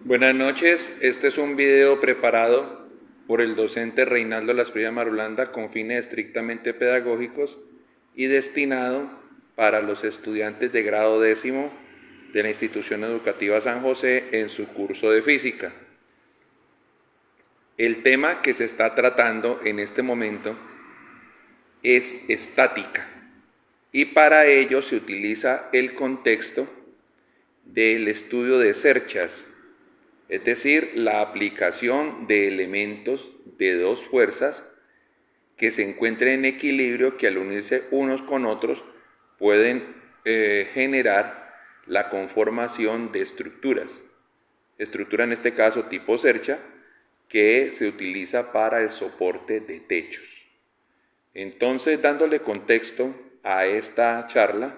Buenas noches, este es un video preparado por el docente Reinaldo Lasprilla Marulanda con fines estrictamente pedagógicos y destinado para los estudiantes de grado décimo de la institución educativa San José en su curso de física. El tema que se está tratando en este momento es estática y para ello se utiliza el contexto del estudio de cerchas, es decir, la aplicación de elementos de dos fuerzas que se encuentren en equilibrio, que al unirse unos con otros pueden generar la conformación de estructuras. Estructura en este caso tipo cercha, que se utiliza para el soporte de techos. Entonces, dándole contexto a esta charla,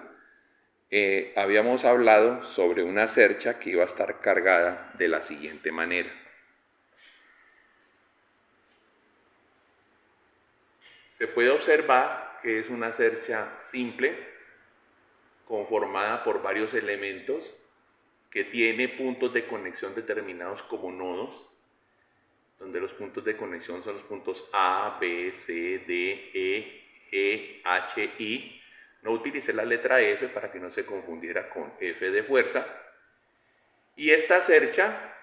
habíamos hablado sobre una cercha que iba a estar cargada de la siguiente manera. Se puede observar que es una cercha simple, conformada por varios elementos, que tiene puntos de conexión determinados como nodos, donde los puntos de conexión son los puntos A, B, C, D, E, G, H, I. No utilicé la letra F para que no se confundiera con F de fuerza. Y esta cercha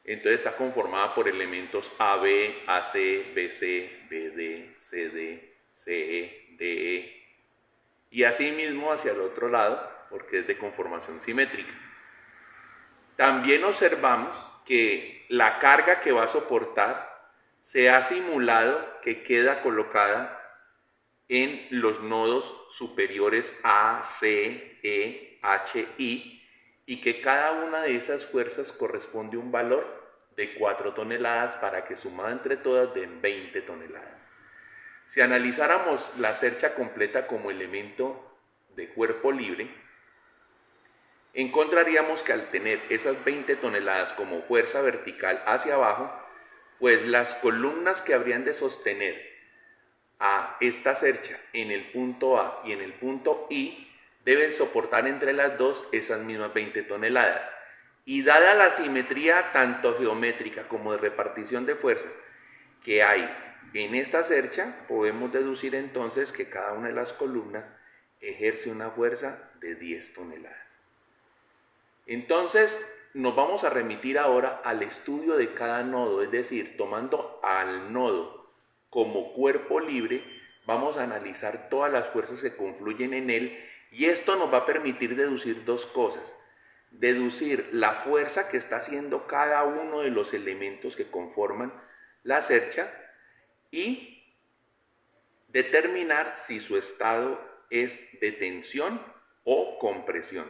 entonces está conformada por elementos AB, AC, BC, BD, CD, CE, DE. Y asimismo hacia el otro lado, porque es de conformación simétrica. También observamos que la carga que va a soportar se ha simulado que queda colocada en los nodos superiores A, C, E, H, I, y que cada una de esas fuerzas corresponde a un valor de 4 toneladas para que sumada entre todas den 20 toneladas. Si analizáramos la cercha completa como elemento de cuerpo libre, encontraríamos que al tener esas 20 toneladas como fuerza vertical hacia abajo, pues las columnas que habrían de sostener a esta cercha en el punto A y en el punto I deben soportar entre las dos esas mismas 20 toneladas. Y dada la simetría tanto geométrica como de repartición de fuerza que hay en esta cercha, podemos deducir entonces que cada una de las columnas ejerce una fuerza de 10 toneladas. Entonces, nos vamos a remitir ahora al estudio de cada nodo, es decir, tomando al nodo como cuerpo libre, vamos a analizar todas las fuerzas que confluyen en él y esto nos va a permitir deducir dos cosas. Deducir la fuerza que está haciendo cada uno de los elementos que conforman la cercha y determinar si su estado es de tensión o compresión.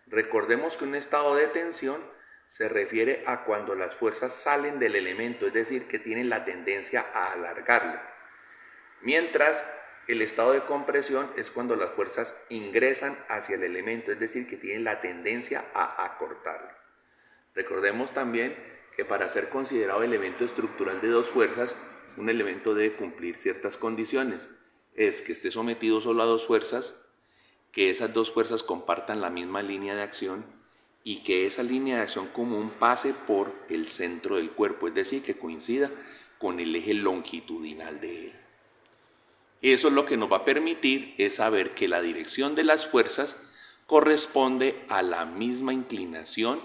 Recordemos que un estado de tensión se refiere a cuando las fuerzas salen del elemento, es decir, que tienen la tendencia a alargarlo. Mientras el estado de compresión es cuando las fuerzas ingresan hacia el elemento, es decir, que tienen la tendencia a acortarlo. Recordemos también que para ser considerado elemento estructural de dos fuerzas, un elemento debe cumplir ciertas condiciones. Es que esté sometido solo a dos fuerzas, que esas dos fuerzas compartan la misma línea de acción y que esa línea de acción común pase por el centro del cuerpo, es decir, que coincida con el eje longitudinal de él. Eso es lo que nos va a permitir es saber que la dirección de las fuerzas corresponde a la misma inclinación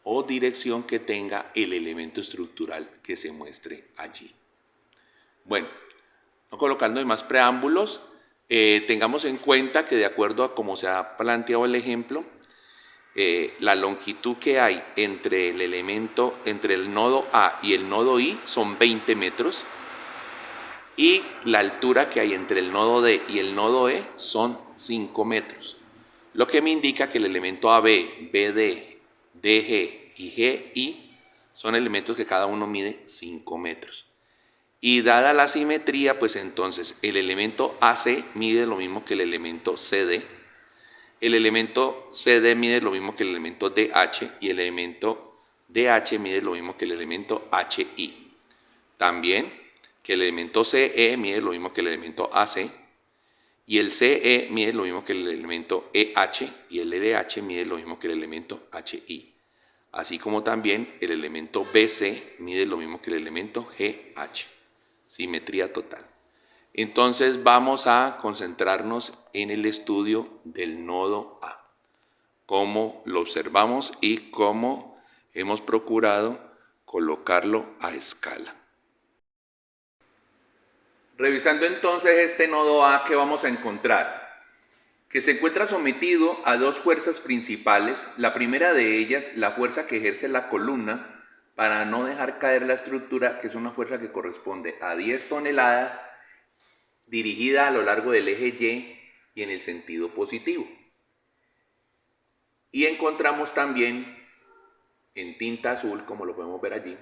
o dirección que tenga el elemento estructural que se muestre allí. Bueno, no colocando más preámbulos, tengamos en cuenta que de acuerdo a cómo se ha planteado el ejemplo, la longitud que hay entre el elemento, entre el nodo A y el nodo I son 20 metros y la altura que hay entre el nodo D y el nodo E son 5 metros, lo que me indica que el elemento AB, BD, DG y GI son elementos que cada uno mide 5 metros. Y dada la simetría, pues entonces el elemento AC mide lo mismo que el elemento CD, el elemento CD mide lo mismo que el elemento DH y el elemento DH mide lo mismo que el elemento HI. También que el elemento CE mide lo mismo que el elemento AC y el CE mide lo mismo que el elemento EH y el LH mide lo mismo que el elemento HI. así como también el elemento BC mide lo mismo que el elemento GH, simetría total. Entonces vamos a concentrarnos en el estudio del nodo A, cómo lo observamos y cómo hemos procurado colocarlo a escala. Revisando entonces este nodo A, ¿qué vamos a encontrar? Que se encuentra sometido a dos fuerzas principales. La primera de ellas, la fuerza que ejerce la columna para no dejar caer la estructura, que es una fuerza que corresponde a 10 toneladas dirigida a lo largo del eje Y en el sentido positivo. Y encontramos también en tinta azul, como lo podemos ver allí,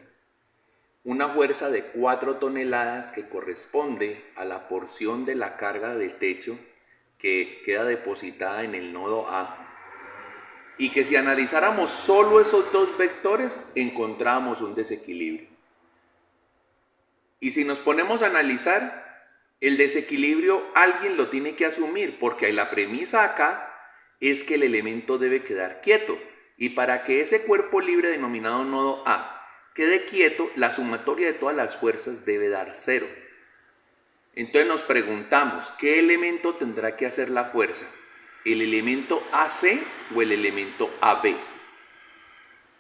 una fuerza de 4 toneladas que corresponde a la porción de la carga del techo que queda depositada en el nodo A, y que si analizáramos solo esos dos vectores encontramos un desequilibrio. Y si nos ponemos a analizar, el desequilibrio alguien lo tiene que asumir, porque la premisa acá es que el elemento debe quedar quieto, y para que ese cuerpo libre denominado nodo A quede quieto, la sumatoria de todas las fuerzas debe dar 0. Entonces nos preguntamos, ¿qué elemento tendrá que hacer la fuerza? ¿El elemento AC o el elemento AB?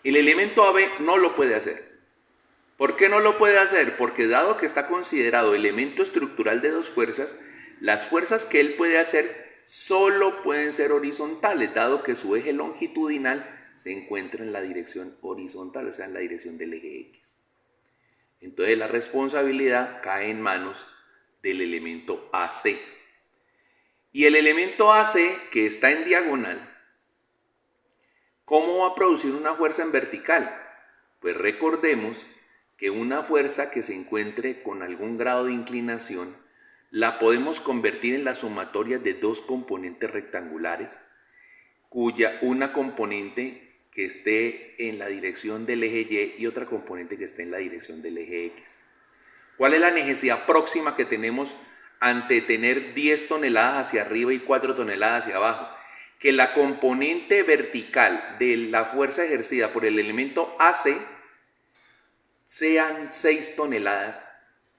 El elemento AB no lo puede hacer. ¿Por qué no lo puede hacer? Porque dado que está considerado elemento estructural de dos fuerzas, las fuerzas que él puede hacer solo pueden ser horizontales, dado que su eje longitudinal se encuentra en la dirección horizontal, o sea, en la dirección del eje X. Entonces la responsabilidad cae en manos del elemento AC. Y el elemento AC, que está en diagonal, ¿cómo va a producir una fuerza en vertical? Pues recordemos que una fuerza que se encuentre con algún grado de inclinación la podemos convertir en la sumatoria de dos componentes rectangulares, cuya una componente que esté en la dirección del eje Y otra componente que esté en la dirección del eje X. ¿Cuál es la necesidad próxima que tenemos ante tener 10 toneladas hacia arriba y 4 toneladas hacia abajo? Que la componente vertical de la fuerza ejercida por el elemento AC sean 6 toneladas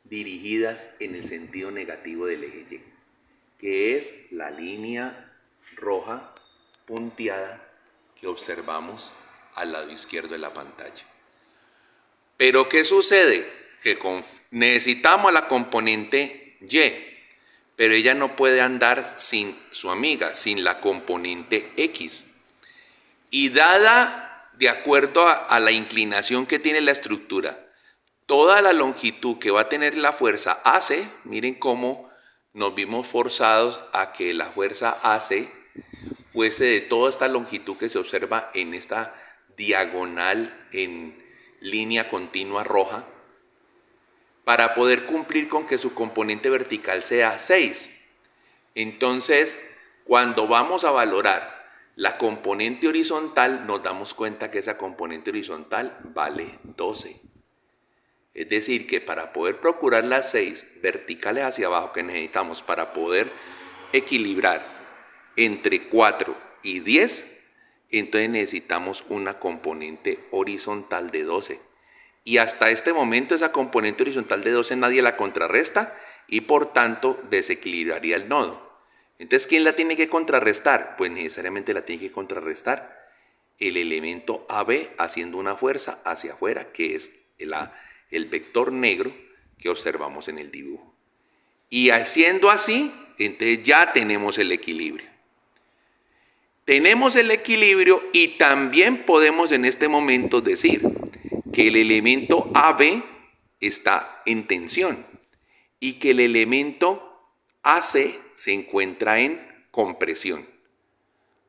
dirigidas en el sentido negativo del eje Y, que es la línea roja punteada que observamos al lado izquierdo de la pantalla. Pero ¿qué sucede? Que necesitamos la componente Y, pero ella no puede andar sin su amiga, sin la componente X. Y dada, de acuerdo a la inclinación que tiene la estructura, toda la longitud que va a tener la fuerza AC, miren cómo nos vimos forzados a que la fuerza AC fuese de toda esta longitud que se observa en esta diagonal en línea continua roja, para poder cumplir con que su componente vertical sea 6. Entonces, cuando vamos a valorar la componente horizontal, nos damos cuenta que esa componente horizontal vale 12. Es decir, que para poder procurar las 6 verticales hacia abajo que necesitamos para poder equilibrar entre 4 y 10, entonces necesitamos una componente horizontal de 12. Y hasta este momento esa componente horizontal de 12 nadie la contrarresta y por tanto desequilibraría el nodo. Entonces, ¿quién la tiene que contrarrestar? Pues necesariamente la tiene que contrarrestar el elemento AB haciendo una fuerza hacia afuera, que es el vector negro que observamos en el dibujo. Y haciendo así, entonces ya tenemos el equilibrio. Tenemos el equilibrio y también podemos en este momento decir que el elemento AB está en tensión y que el elemento AC se encuentra en compresión.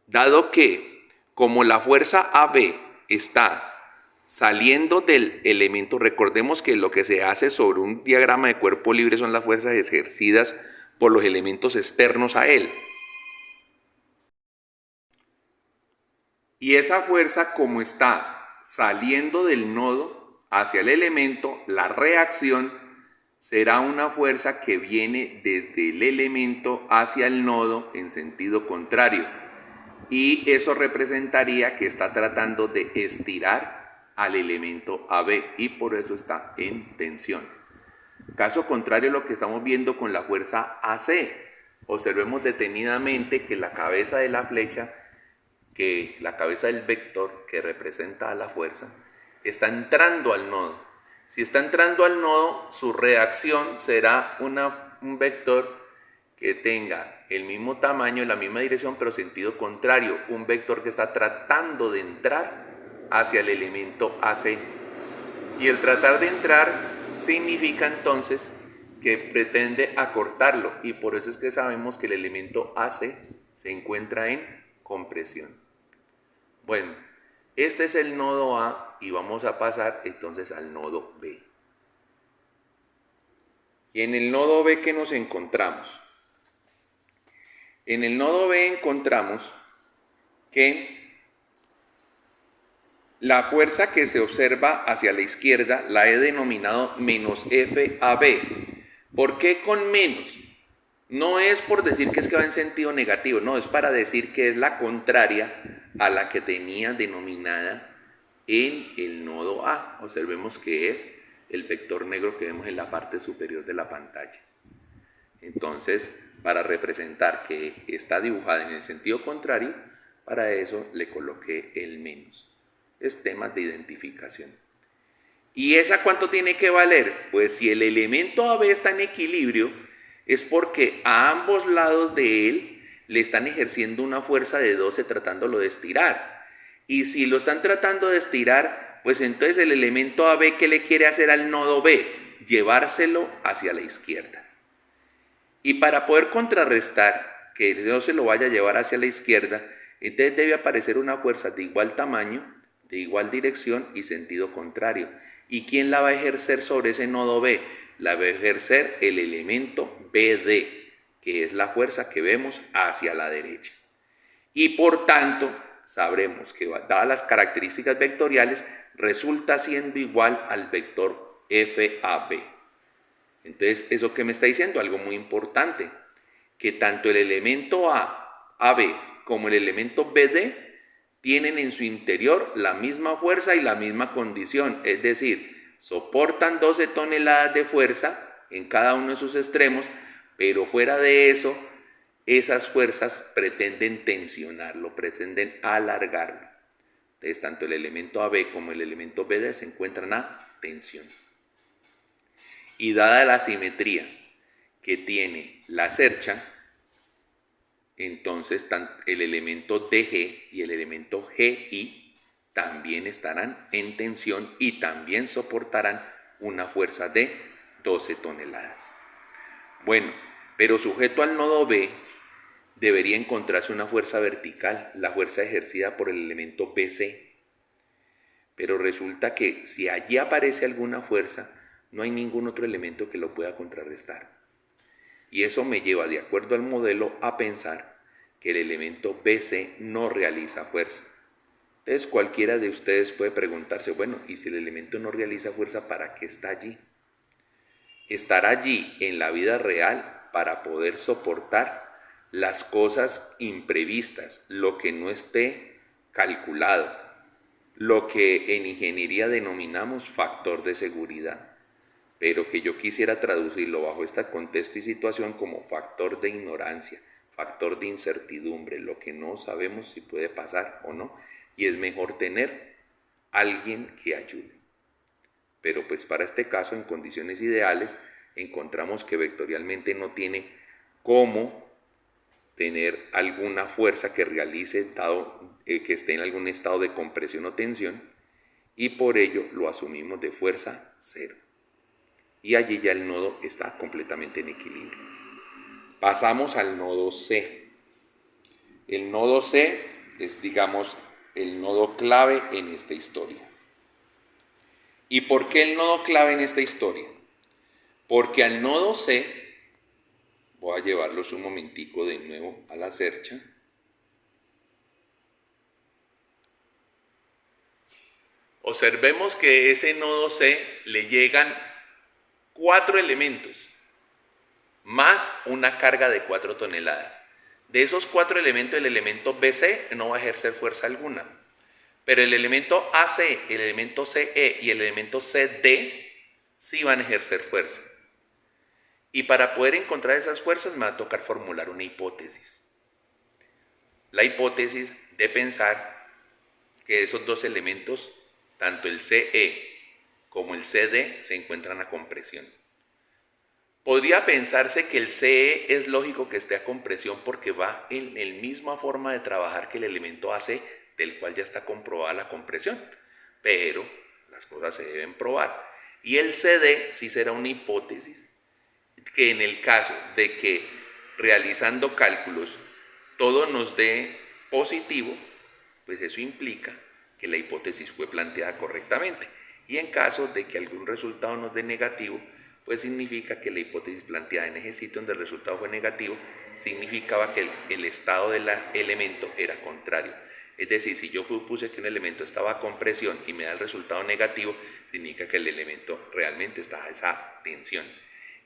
Dado que, como la fuerza AB está saliendo del elemento, recordemos que lo que se hace sobre un diagrama de cuerpo libre son las fuerzas ejercidas por los elementos externos a él. Y esa fuerza, como está saliendo del nodo hacia el elemento, la reacción será una fuerza que viene desde el elemento hacia el nodo en sentido contrario. Y eso representaría que está tratando de estirar al elemento AB y por eso está en tensión. Caso contrario a lo que estamos viendo con la fuerza AC. Observemos detenidamente que la cabeza de la flecha, que la cabeza del vector que representa a la fuerza, está entrando al nodo. Si está entrando al nodo, su reacción será un vector que tenga el mismo tamaño, la misma dirección, pero sentido contrario. Un vector que está tratando de entrar hacia el elemento AC. Y el tratar de entrar significa entonces que pretende acortarlo. Y por eso es que sabemos que el elemento AC se encuentra en compresión. Bueno, este es el nodo A y vamos a pasar entonces al nodo B. Y en el nodo B, ¿qué nos encontramos? En el nodo B encontramos que la fuerza que se observa hacia la izquierda la he denominado menos FAB. ¿Por qué con menos? No es por decir que es que va en sentido negativo, no, es para decir que es la contraria a la que tenía denominada en el nodo A. Observemos que es el vector negro que vemos en la parte superior de la pantalla. Entonces, para representar que está dibujada en el sentido contrario, para eso le coloqué el menos. Es tema de identificación. ¿Y esa cuánto tiene que valer? Pues si el elemento AB está en equilibrio, es porque a ambos lados de él le están ejerciendo una fuerza de 12 tratándolo de estirar. Y si lo están tratando de estirar, pues entonces el elemento AB, ¿qué le quiere hacer al nodo B? Llevárselo hacia la izquierda. Y para poder contrarrestar que no se lo vaya a llevar hacia la izquierda, entonces debe aparecer una fuerza de igual tamaño, de igual dirección y sentido contrario. ¿Y quién la va a ejercer sobre ese nodo B? La va a ejercer el elemento BD, que es la fuerza que vemos hacia la derecha. Y por tanto, sabremos que dadas las características vectoriales, resulta siendo igual al vector FAB. Entonces, ¿eso qué me está diciendo? Algo muy importante, que tanto el elemento AB como el elemento BD tienen en su interior la misma fuerza y la misma condición, es decir, soportan 12 toneladas de fuerza en cada uno de sus extremos, pero fuera de eso, esas fuerzas pretenden tensionarlo, pretenden alargarlo. Entonces, tanto el elemento AB como el elemento BD se encuentran a tensión. Y dada la simetría que tiene la cercha, entonces el elemento DG y el elemento GI también estarán en tensión y también soportarán una fuerza de 12 toneladas. Bueno, pero sujeto al nodo B debería encontrarse una fuerza vertical, la fuerza ejercida por el elemento BC. Pero resulta que si allí aparece alguna fuerza, no hay ningún otro elemento que lo pueda contrarrestar. Y eso me lleva, de acuerdo al modelo, a pensar que el elemento BC no realiza fuerza. Entonces cualquiera de ustedes puede preguntarse, bueno, ¿y si el elemento no realiza fuerza, para qué está allí? Estará allí en la vida real para poder soportar las cosas imprevistas, lo que no esté calculado, lo que en ingeniería denominamos factor de seguridad, pero que yo quisiera traducirlo bajo este contexto y situación como factor de ignorancia, factor de incertidumbre, lo que no sabemos si puede pasar o no, y es mejor tener alguien que ayude. Pero pues para este caso, en condiciones ideales, encontramos que vectorialmente no tiene cómo tener alguna fuerza que realice que esté en algún estado de compresión o tensión, y por ello lo asumimos de fuerza cero. Y allí ya el nodo está completamente en equilibrio. Pasamos al nodo C. El nodo C es, digamos, el nodo clave en esta historia. ¿Y por qué el nodo clave en esta historia? Porque al nodo C, voy a llevarlos un momentico de nuevo a la cercha. Observemos que ese nodo C le llegan 4 elementos, más una carga de 4 toneladas. De esos 4 elementos, el elemento BC no va a ejercer fuerza alguna. Pero el elemento AC, el elemento CE y el elemento CD sí van a ejercer fuerza. Y para poder encontrar esas fuerzas me va a tocar formular una hipótesis. La hipótesis de pensar que esos dos elementos, tanto el CE como el CD, se encuentran a compresión. Podría pensarse que el CE es lógico que esté a compresión porque va en la misma forma de trabajar que el elemento AC, del cual ya está comprobada la compresión. Pero las cosas se deben probar. Y el CD sí será una hipótesis que en el caso de que realizando cálculos todo nos dé positivo, pues eso implica que la hipótesis fue planteada correctamente. Y en caso de que algún resultado nos dé negativo, pues significa que la hipótesis planteada en ese sitio donde el resultado fue negativo, significaba que el estado del elemento era contrario. Es decir, si yo supuse que un elemento estaba a compresión y me da el resultado negativo, significa que el elemento realmente estaba a esa tensión.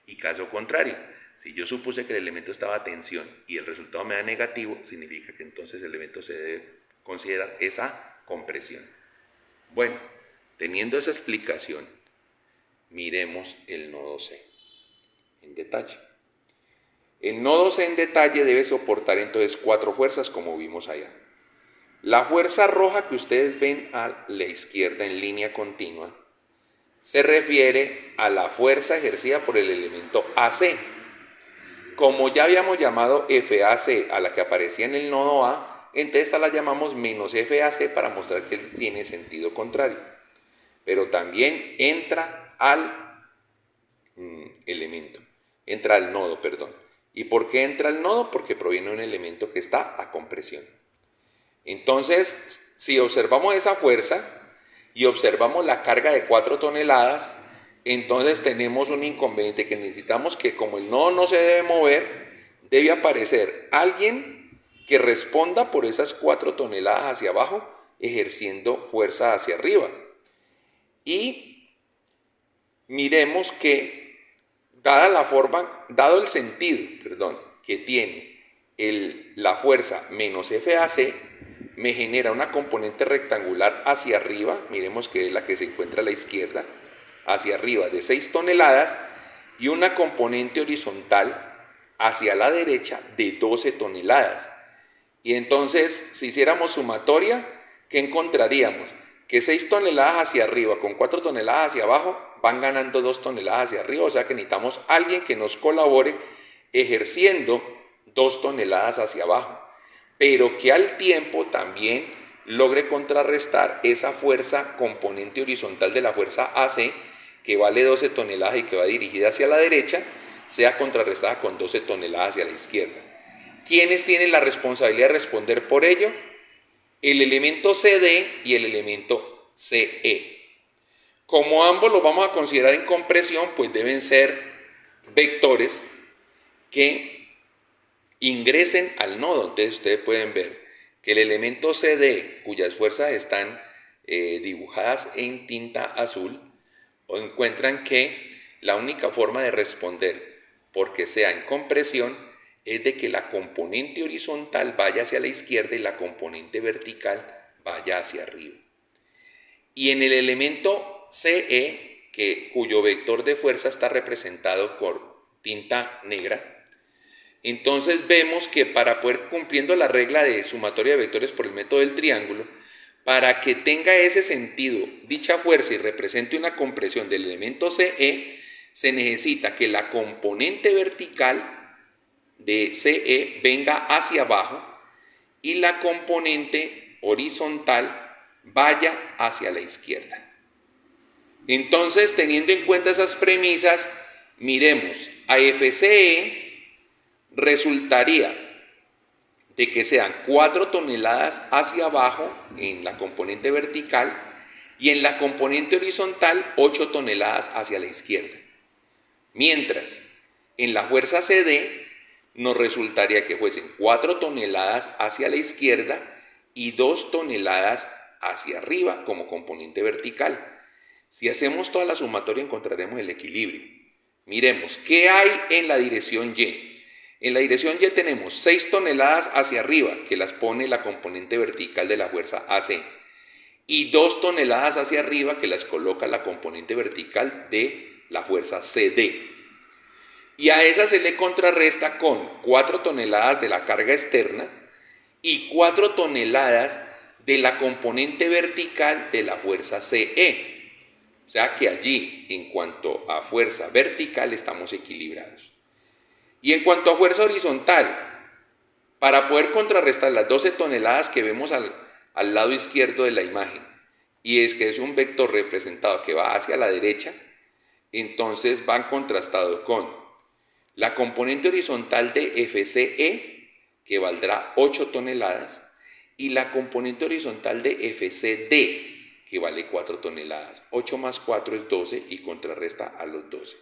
Y caso contrario, si yo supuse que el elemento estaba a tensión y el resultado me da negativo, significa que entonces el elemento se debe considerar esa compresión. Bueno, teniendo esa explicación, miremos el nodo C en detalle. El nodo C en detalle debe soportar entonces 4 fuerzas como vimos allá. La fuerza roja que ustedes ven a la izquierda en línea continua se refiere a la fuerza ejercida por el elemento AC. Como ya habíamos llamado FAC a la que aparecía en el nodo A, entonces esta la llamamos menos FAC para mostrar que tiene sentido contrario. Pero también entra al entra al nodo, perdón. ¿Y por qué entra al nodo? Porque proviene de un elemento que está a compresión. Entonces, si observamos esa fuerza y observamos la carga de 4 toneladas, entonces tenemos un inconveniente que necesitamos que como el nodo no se debe mover, debe aparecer alguien que responda por esas 4 toneladas hacia abajo, ejerciendo fuerza hacia arriba. Y miremos que, dado el sentido que tiene la fuerza menos FAC, me genera una componente rectangular hacia arriba, miremos que es la que se encuentra a la izquierda, hacia arriba de 6 toneladas y una componente horizontal hacia la derecha de 12 toneladas. Y entonces, si hiciéramos sumatoria, ¿qué encontraríamos? Que 6 toneladas hacia arriba con 4 toneladas hacia abajo van ganando 2 toneladas hacia arriba, o sea que necesitamos alguien que nos colabore ejerciendo 2 toneladas hacia abajo, pero que al tiempo también logre contrarrestar esa fuerza componente horizontal de la fuerza AC, que vale 12 toneladas y que va dirigida hacia la derecha, sea contrarrestada con 12 toneladas hacia la izquierda. ¿Quiénes tienen la responsabilidad de responder por ello? El elemento CD y el elemento CE. Como ambos los vamos a considerar en compresión, pues deben ser vectores que ingresen al nodo. Entonces ustedes pueden ver que el elemento CD, cuyas fuerzas están dibujadas en tinta azul, encuentran que la única forma de responder porque sea en compresión es de que la componente horizontal vaya hacia la izquierda y la componente vertical vaya hacia arriba. Y en el elemento CE, cuyo vector de fuerza está representado por tinta negra, entonces vemos que para poder cumpliendo la regla de sumatoria de vectores por el método del triángulo, para que tenga ese sentido dicha fuerza y represente una compresión del elemento CE, se necesita que la componente vertical de CE venga hacia abajo y la componente horizontal vaya hacia la izquierda. Entonces, teniendo en cuenta esas premisas, miremos, a FCE resultaría de que sean 4 toneladas hacia abajo en la componente vertical y en la componente horizontal 8 toneladas hacia la izquierda. Mientras, en la fuerza CD nos resultaría que fuesen 4 toneladas hacia la izquierda y 2 toneladas hacia arriba como componente vertical. Si hacemos toda la sumatoria encontraremos el equilibrio. Miremos, ¿qué hay en la dirección Y? En la dirección Y tenemos 6 toneladas hacia arriba, que las pone la componente vertical de la fuerza AC, y 2 toneladas hacia arriba, que las coloca la componente vertical de la fuerza CD. Y a esa se le contrarresta con 4 toneladas de la carga externa y 4 toneladas de la componente vertical de la fuerza CE. O sea que allí, en cuanto a fuerza vertical, estamos equilibrados. Y en cuanto a fuerza horizontal, para poder contrarrestar las 12 toneladas que vemos al lado izquierdo de la imagen, y es que es un vector representado que va hacia la derecha, entonces van contrastados con la componente horizontal de FCE, que valdrá 8 toneladas, y la componente horizontal de FCD, que vale 4 toneladas. 8 más 4 es 12 y contrarresta a los 12.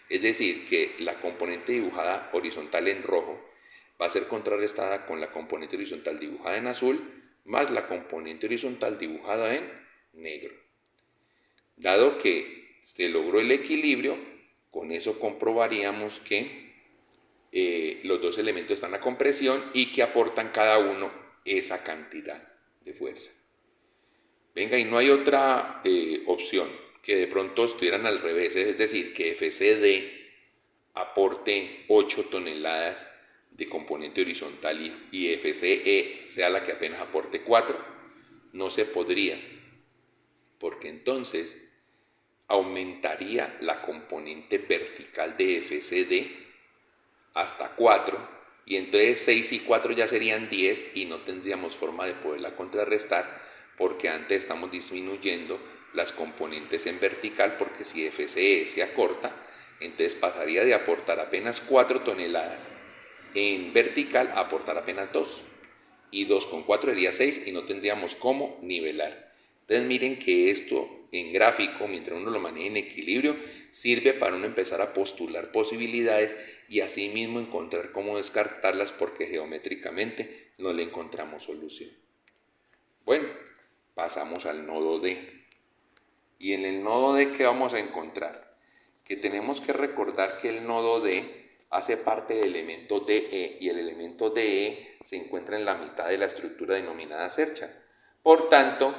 Es decir, que la componente dibujada horizontal en rojo va a ser contrarrestada con la componente horizontal dibujada en azul, más la componente horizontal dibujada en negro. Dado que se logró el equilibrio, con eso comprobaríamos que los dos elementos están a compresión y que aportan cada uno esa cantidad de fuerza. Venga, y no hay otra opción que de pronto estuvieran al revés, es decir, que FCD aporte 8 toneladas de componente horizontal y FCE sea la que apenas aporte 4, no se podría, porque entonces aumentaría la componente vertical de FCD hasta 4, y entonces 6 y 4 ya serían 10 y no tendríamos forma de poderla contrarrestar, porque antes estamos disminuyendo las componentes en vertical, porque si FCE se acorta, entonces pasaría de aportar apenas 4 toneladas en vertical a aportar apenas 2, y 2 con 4 sería 6 y no tendríamos cómo nivelar. Entonces miren que esto en gráfico, mientras uno lo maneja en equilibrio, sirve para uno empezar a postular posibilidades y así mismo encontrar cómo descartarlas, porque geométricamente no le encontramos solución. Bueno, pasamos al nodo D. Y en el nodo D, ¿qué vamos a encontrar? Que tenemos que recordar que el nodo D hace parte del elemento DE, y el elemento DE se encuentra en la mitad de la estructura denominada cercha. Por tanto,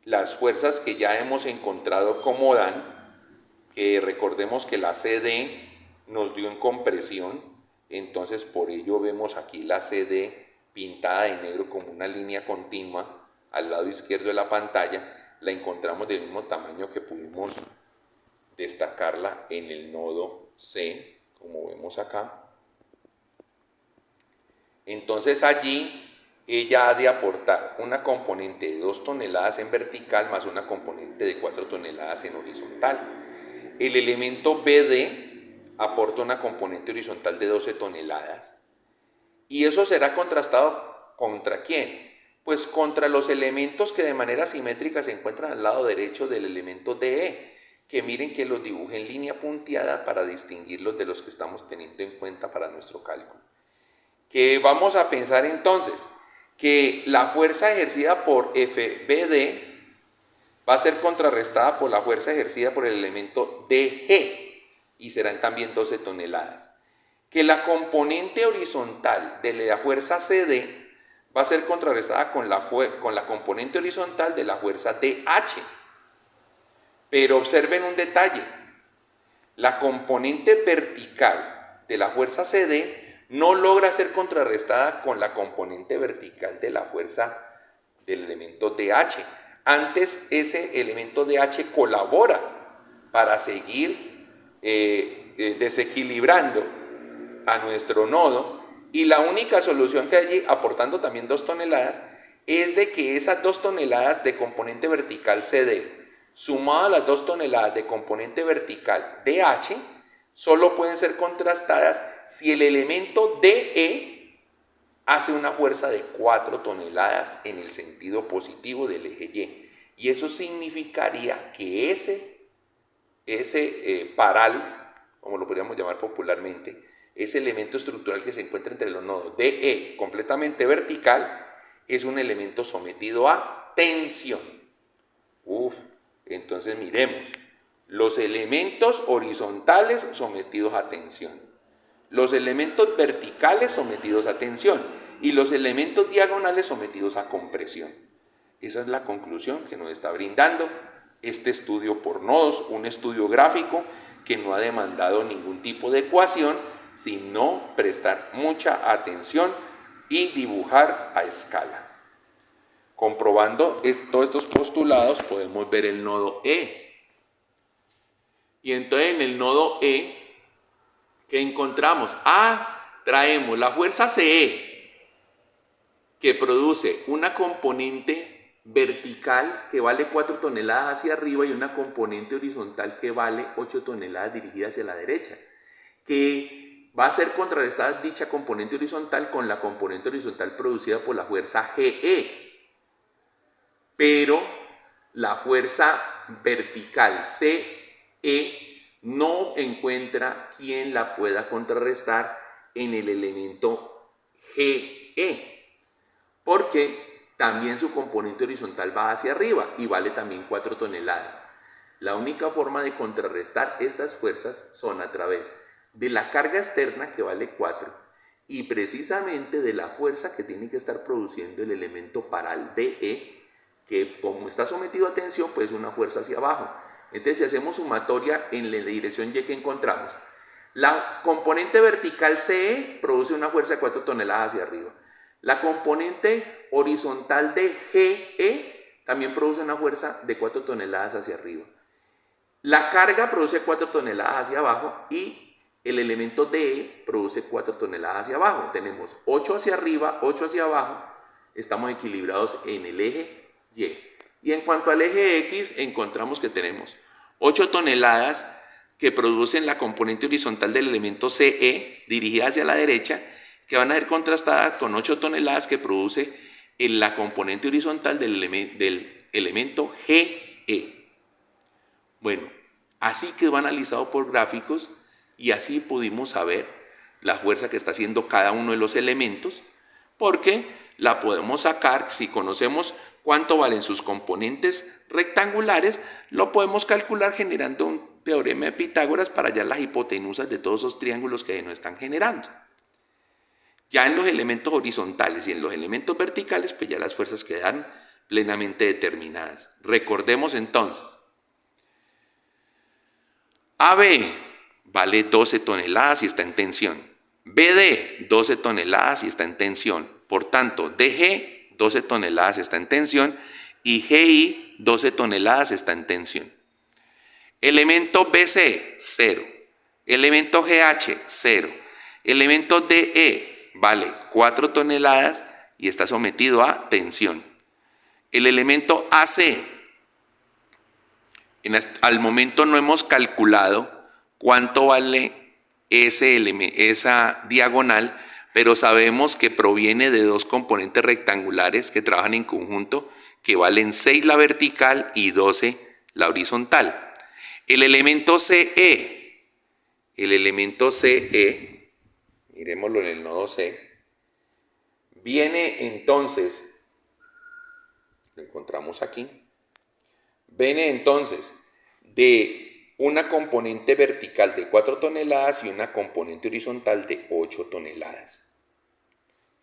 las fuerzas que ya hemos encontrado como dan, que recordemos que la CD nos dio en compresión, entonces por ello vemos aquí la CD pintada de negro como una línea continua al lado izquierdo de la pantalla, la encontramos del mismo tamaño que pudimos destacarla en el nodo C, como vemos acá. Entonces allí ella ha de aportar una componente de 2 toneladas en vertical más una componente de 4 toneladas en horizontal. El elemento BD aporta una componente horizontal de 12 toneladas. ¿Y eso será contrastado contra quién? Pues contra los elementos que de manera simétrica se encuentran al lado derecho del elemento DE, que miren que los dibujé en línea punteada para distinguirlos de los que estamos teniendo en cuenta para nuestro cálculo. Que vamos a pensar entonces que la fuerza ejercida por FBD va a ser contrarrestada por la fuerza ejercida por el elemento DG y serán también 12 toneladas. Que la componente horizontal de la fuerza CD va a ser contrarrestada con la componente horizontal de la fuerza DH. Pero observen un detalle, la componente vertical de la fuerza CD no logra ser contrarrestada con la componente vertical de la fuerza del elemento DH. Antes ese elemento DH colabora para seguir desequilibrando a nuestro nodo, y la única solución que hay allí, aportando también 2 toneladas, es de que esas 2 toneladas de componente vertical CD, sumado a las 2 toneladas de componente vertical DH, solo pueden ser contrastadas si el elemento DE hace una fuerza de 4 toneladas en el sentido positivo del eje Y. Y eso significaría que ese paral, como lo podríamos llamar popularmente, ese elemento estructural que se encuentra entre los nodos DE completamente vertical, es un elemento sometido a tensión. Entonces miremos, los elementos horizontales sometidos a tensión, los elementos verticales sometidos a tensión y los elementos diagonales sometidos a compresión. Esa es la conclusión que nos está brindando este estudio por nodos, un estudio gráfico que no ha demandado ningún tipo de ecuación, sino prestar mucha atención y dibujar a escala. Comprobando todos estos postulados podemos ver el nodo E. Y entonces en el nodo E, ¿qué encontramos? Traemos la fuerza CE, que produce una componente vertical que vale 4 toneladas hacia arriba y una componente horizontal que vale 8 toneladas dirigida hacia la derecha, que va a ser contrarrestada dicha componente horizontal con la componente horizontal producida por la fuerza GE. Pero la fuerza vertical CE no encuentra quien la pueda contrarrestar en el elemento GE, porque también su componente horizontal va hacia arriba y vale también 4 toneladas. La única forma de contrarrestar estas fuerzas son a través de la carga externa, que vale 4, y precisamente de la fuerza que tiene que estar produciendo el elemento paral DE, que como está sometido a tensión, pues es una fuerza hacia abajo. Entonces, si hacemos sumatoria en la dirección Y, que encontramos, la componente vertical CE produce una fuerza de 4 toneladas hacia arriba. La componente horizontal de GE también produce una fuerza de 4 toneladas hacia arriba. La carga produce 4 toneladas hacia abajo y el elemento DE produce 4 toneladas hacia abajo. Tenemos 8 hacia arriba, 8 hacia abajo. Estamos equilibrados en el eje Y. Y en cuanto al eje X, encontramos que tenemos 8 toneladas que producen la componente horizontal del elemento CE dirigida hacia la derecha, que van a ser contrastadas con 8 toneladas que produce la componente horizontal del elemento GE. Bueno, así quedó analizado por gráficos y así pudimos saber la fuerza que está haciendo cada uno de los elementos, porque la podemos sacar si conocemos cuánto valen sus componentes rectangulares, lo podemos calcular generando un teorema de Pitágoras para hallar las hipotenusas de todos esos triángulos que nos están generando. Ya en los elementos horizontales y en los elementos verticales, pues ya las fuerzas quedan plenamente determinadas. Recordemos entonces, AB vale 12 toneladas y está en tensión. BD, 12 toneladas y está en tensión. Por tanto, DG, 12 toneladas está en tensión y GI, 12 toneladas está en tensión. Elemento BC, 0. Elemento GH, 0. Elemento DE, vale 4 toneladas y está sometido a tensión. El elemento AC, al momento no hemos calculado cuánto vale esa diagonal, pero sabemos que proviene de dos componentes rectangulares que trabajan en conjunto, que valen 6 la vertical y 12 la horizontal. El elemento CE, miremoslo en el nodo C, viene entonces, lo encontramos aquí, viene entonces de una componente vertical de 4 toneladas y una componente horizontal de 8 toneladas.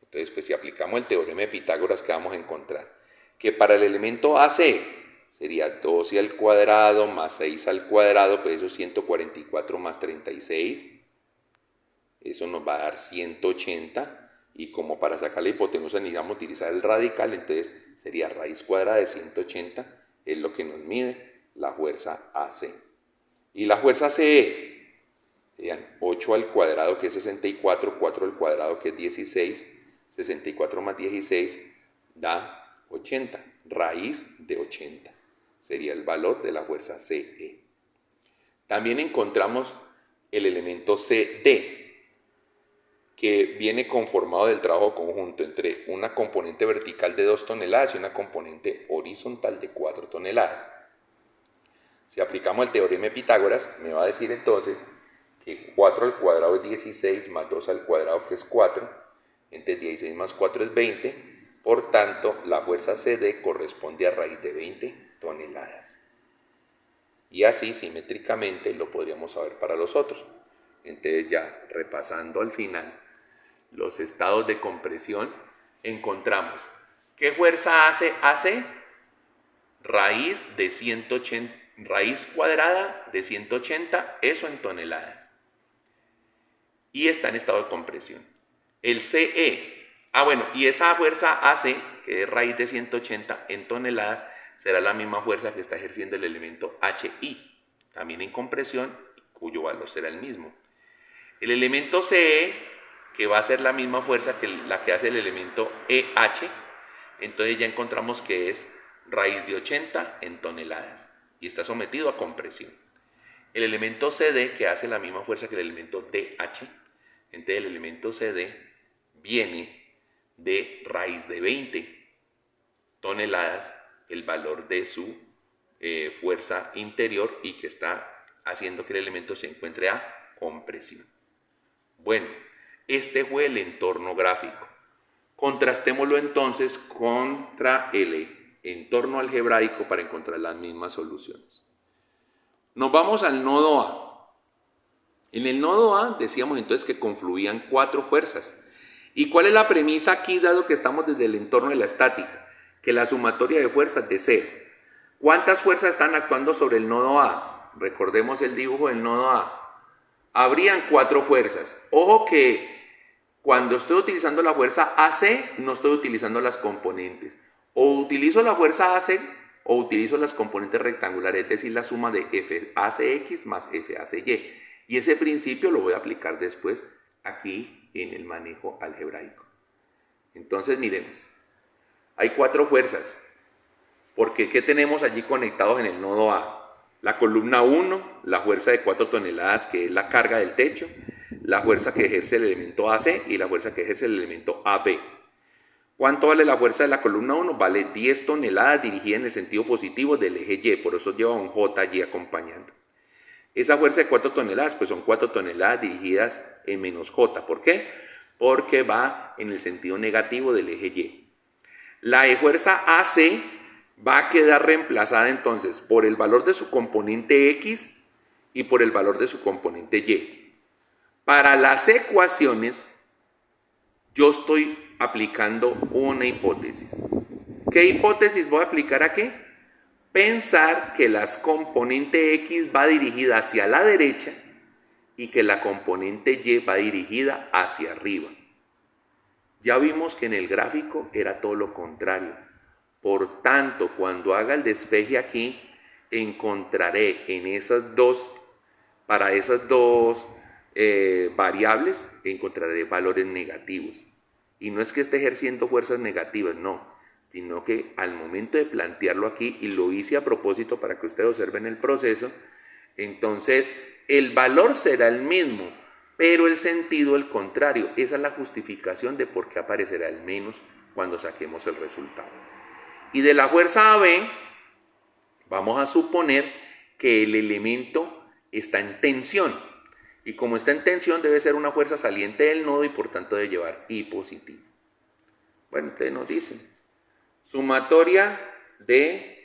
Entonces, pues si aplicamos el teorema de Pitágoras, ¿qué vamos a encontrar? Que para el elemento AC sería 12 al cuadrado más 6 al cuadrado, pues eso es 144 más 36. Eso nos va a dar 180. Y como para sacar la hipotenusa necesitamos utilizar el radical, entonces sería raíz cuadrada de 180, es lo que nos mide la fuerza AC. Y la fuerza CE serían 8 al cuadrado, que es 64, 4 al cuadrado, que es 16, 64 más 16 da 80, raíz de 80 sería el valor de la fuerza CE. También encontramos el elemento CD, que viene conformado del trabajo conjunto entre una componente vertical de 2 toneladas y una componente horizontal de 4 toneladas. Si aplicamos el teorema de Pitágoras, me va a decir entonces que 4 al cuadrado es 16 más 2 al cuadrado, que es 4, entonces 16 más 4 es 20, por tanto la fuerza CD corresponde a raíz de 20 toneladas. Y así simétricamente lo podríamos saber para los otros. Entonces ya repasando al final los estados de compresión, encontramos ¿qué fuerza hace AC? Raíz de 180, raíz cuadrada de 180, eso en toneladas. Y está en estado de compresión. El CE, bueno, y esa fuerza AC, que es raíz de 180 en toneladas, será la misma fuerza que está ejerciendo el elemento HI, también en compresión, cuyo valor será el mismo. El elemento CE, que va a ser la misma fuerza que la que hace el elemento EH, entonces ya encontramos que es raíz de 80 en toneladas y está sometido a compresión. El elemento CD, que hace la misma fuerza que el elemento DH, entonces el elemento CD viene de raíz de 20 toneladas, el valor de su fuerza interior y que está haciendo que el elemento se encuentre a compresión. Bueno, este fue el entorno gráfico. Contrastémoslo entonces contra el entorno algebraico para encontrar las mismas soluciones. Nos vamos al nodo A. En el nodo A decíamos entonces que confluían 4 fuerzas. ¿Y cuál es la premisa aquí, dado que estamos desde el entorno de la estática? Que la sumatoria de fuerzas de 0. ¿Cuántas fuerzas están actuando sobre el nodo A? Recordemos el dibujo del nodo A. Habrían 4 fuerzas. Ojo que cuando estoy utilizando la fuerza AC, no estoy utilizando las componentes. O utilizo la fuerza AC o utilizo las componentes rectangulares, es decir, la suma de FACX más FACY. Y ese principio lo voy a aplicar después aquí en el manejo algebraico. Entonces miremos. Hay 4 fuerzas. Porque ¿qué tenemos allí conectados en el nodo A? La columna 1, la fuerza de 4 toneladas que es la carga del techo, la fuerza que ejerce el elemento AC y la fuerza que ejerce el elemento AB. ¿Cuánto vale la fuerza de la columna 1? Vale 10 toneladas dirigida en el sentido positivo del eje Y, por eso lleva un J allí acompañando. Esa fuerza de 4 toneladas, pues son 4 toneladas dirigidas en menos J. ¿Por qué? Porque va en el sentido negativo del eje Y. La fuerza AC va a quedar reemplazada entonces por el valor de su componente X y por el valor de su componente Y. Para las ecuaciones, yo estoy aplicando una hipótesis. ¿Qué hipótesis voy a aplicar aquí? Pensar que la componente X va dirigida hacia la derecha y que la componente Y va dirigida hacia arriba. Ya vimos que en el gráfico era todo lo contrario. Por tanto, cuando haga el despeje aquí, encontraré en esas dos, para esas dos variables, encontraré valores negativos. Y no es que esté ejerciendo fuerzas negativas, no, sino que al momento de plantearlo aquí, y lo hice a propósito para que ustedes observen el proceso, entonces el valor será el mismo, pero el sentido el contrario. Esa es la justificación de por qué aparecerá el menos cuando saquemos el resultado. Y de la fuerza AB, vamos a suponer que el elemento está en tensión. Y como está en tensión, debe ser una fuerza saliente del nodo y por tanto debe llevar I positivo. Bueno, entonces nos dicen, sumatoria de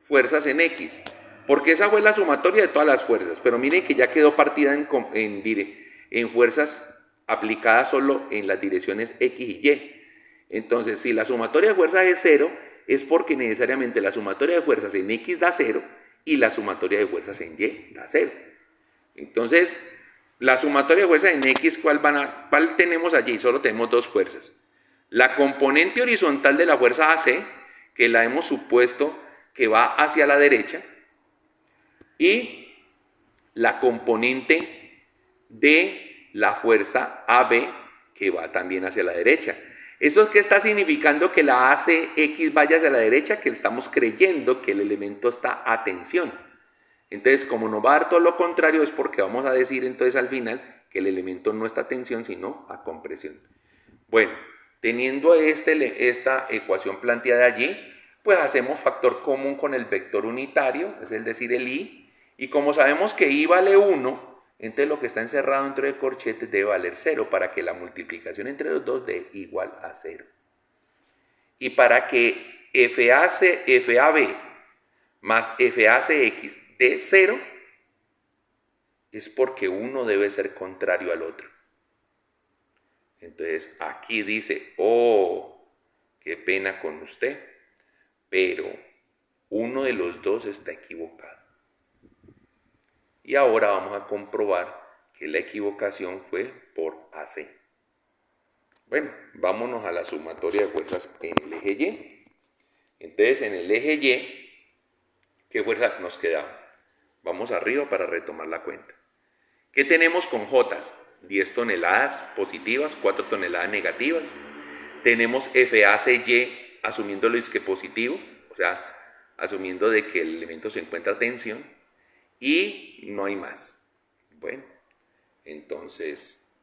fuerzas en X. Porque esa fue la sumatoria de todas las fuerzas. Pero miren que ya quedó partida en fuerzas aplicadas solo en las direcciones X y Y. Entonces, si la sumatoria de fuerzas es 0, es porque necesariamente la sumatoria de fuerzas en X da 0 y la sumatoria de fuerzas en Y da 0. Entonces, la sumatoria de fuerzas en X, ¿cuál tenemos allí? Solo tenemos 2 fuerzas. La componente horizontal de la fuerza AC, que la hemos supuesto que va hacia la derecha, y la componente de la fuerza AB, que va también hacia la derecha. ¿Eso es qué está significando? Que la ACX vaya hacia la derecha, que estamos creyendo que el elemento está a tensión. Entonces, como nos va a dar todo lo contrario, es porque vamos a decir entonces al final que el elemento no está a tensión, sino a compresión. Bueno, teniendo esta ecuación planteada allí, pues hacemos factor común con el vector unitario, es decir, el I, y como sabemos que I vale 1, entonces lo que está encerrado dentro de corchetes debe valer 0 para que la multiplicación entre los dos dé igual a 0. Y para que FAB más FACX dé 0, es porque uno debe ser contrario al otro. Entonces aquí dice, oh, qué pena con usted, pero uno de los dos está equivocado. Y ahora vamos a comprobar que la equivocación fue por AC. Bueno, vámonos a la sumatoria de fuerzas en el eje Y. Entonces en el eje Y, ¿qué fuerzas nos quedaban? Vamos arriba para retomar la cuenta. ¿Qué tenemos con J? 10 toneladas positivas, 4 toneladas negativas. Tenemos FACY asumiéndolo que positivo, o sea, asumiendo de que el elemento se encuentra a tensión, y no hay más. Bueno, entonces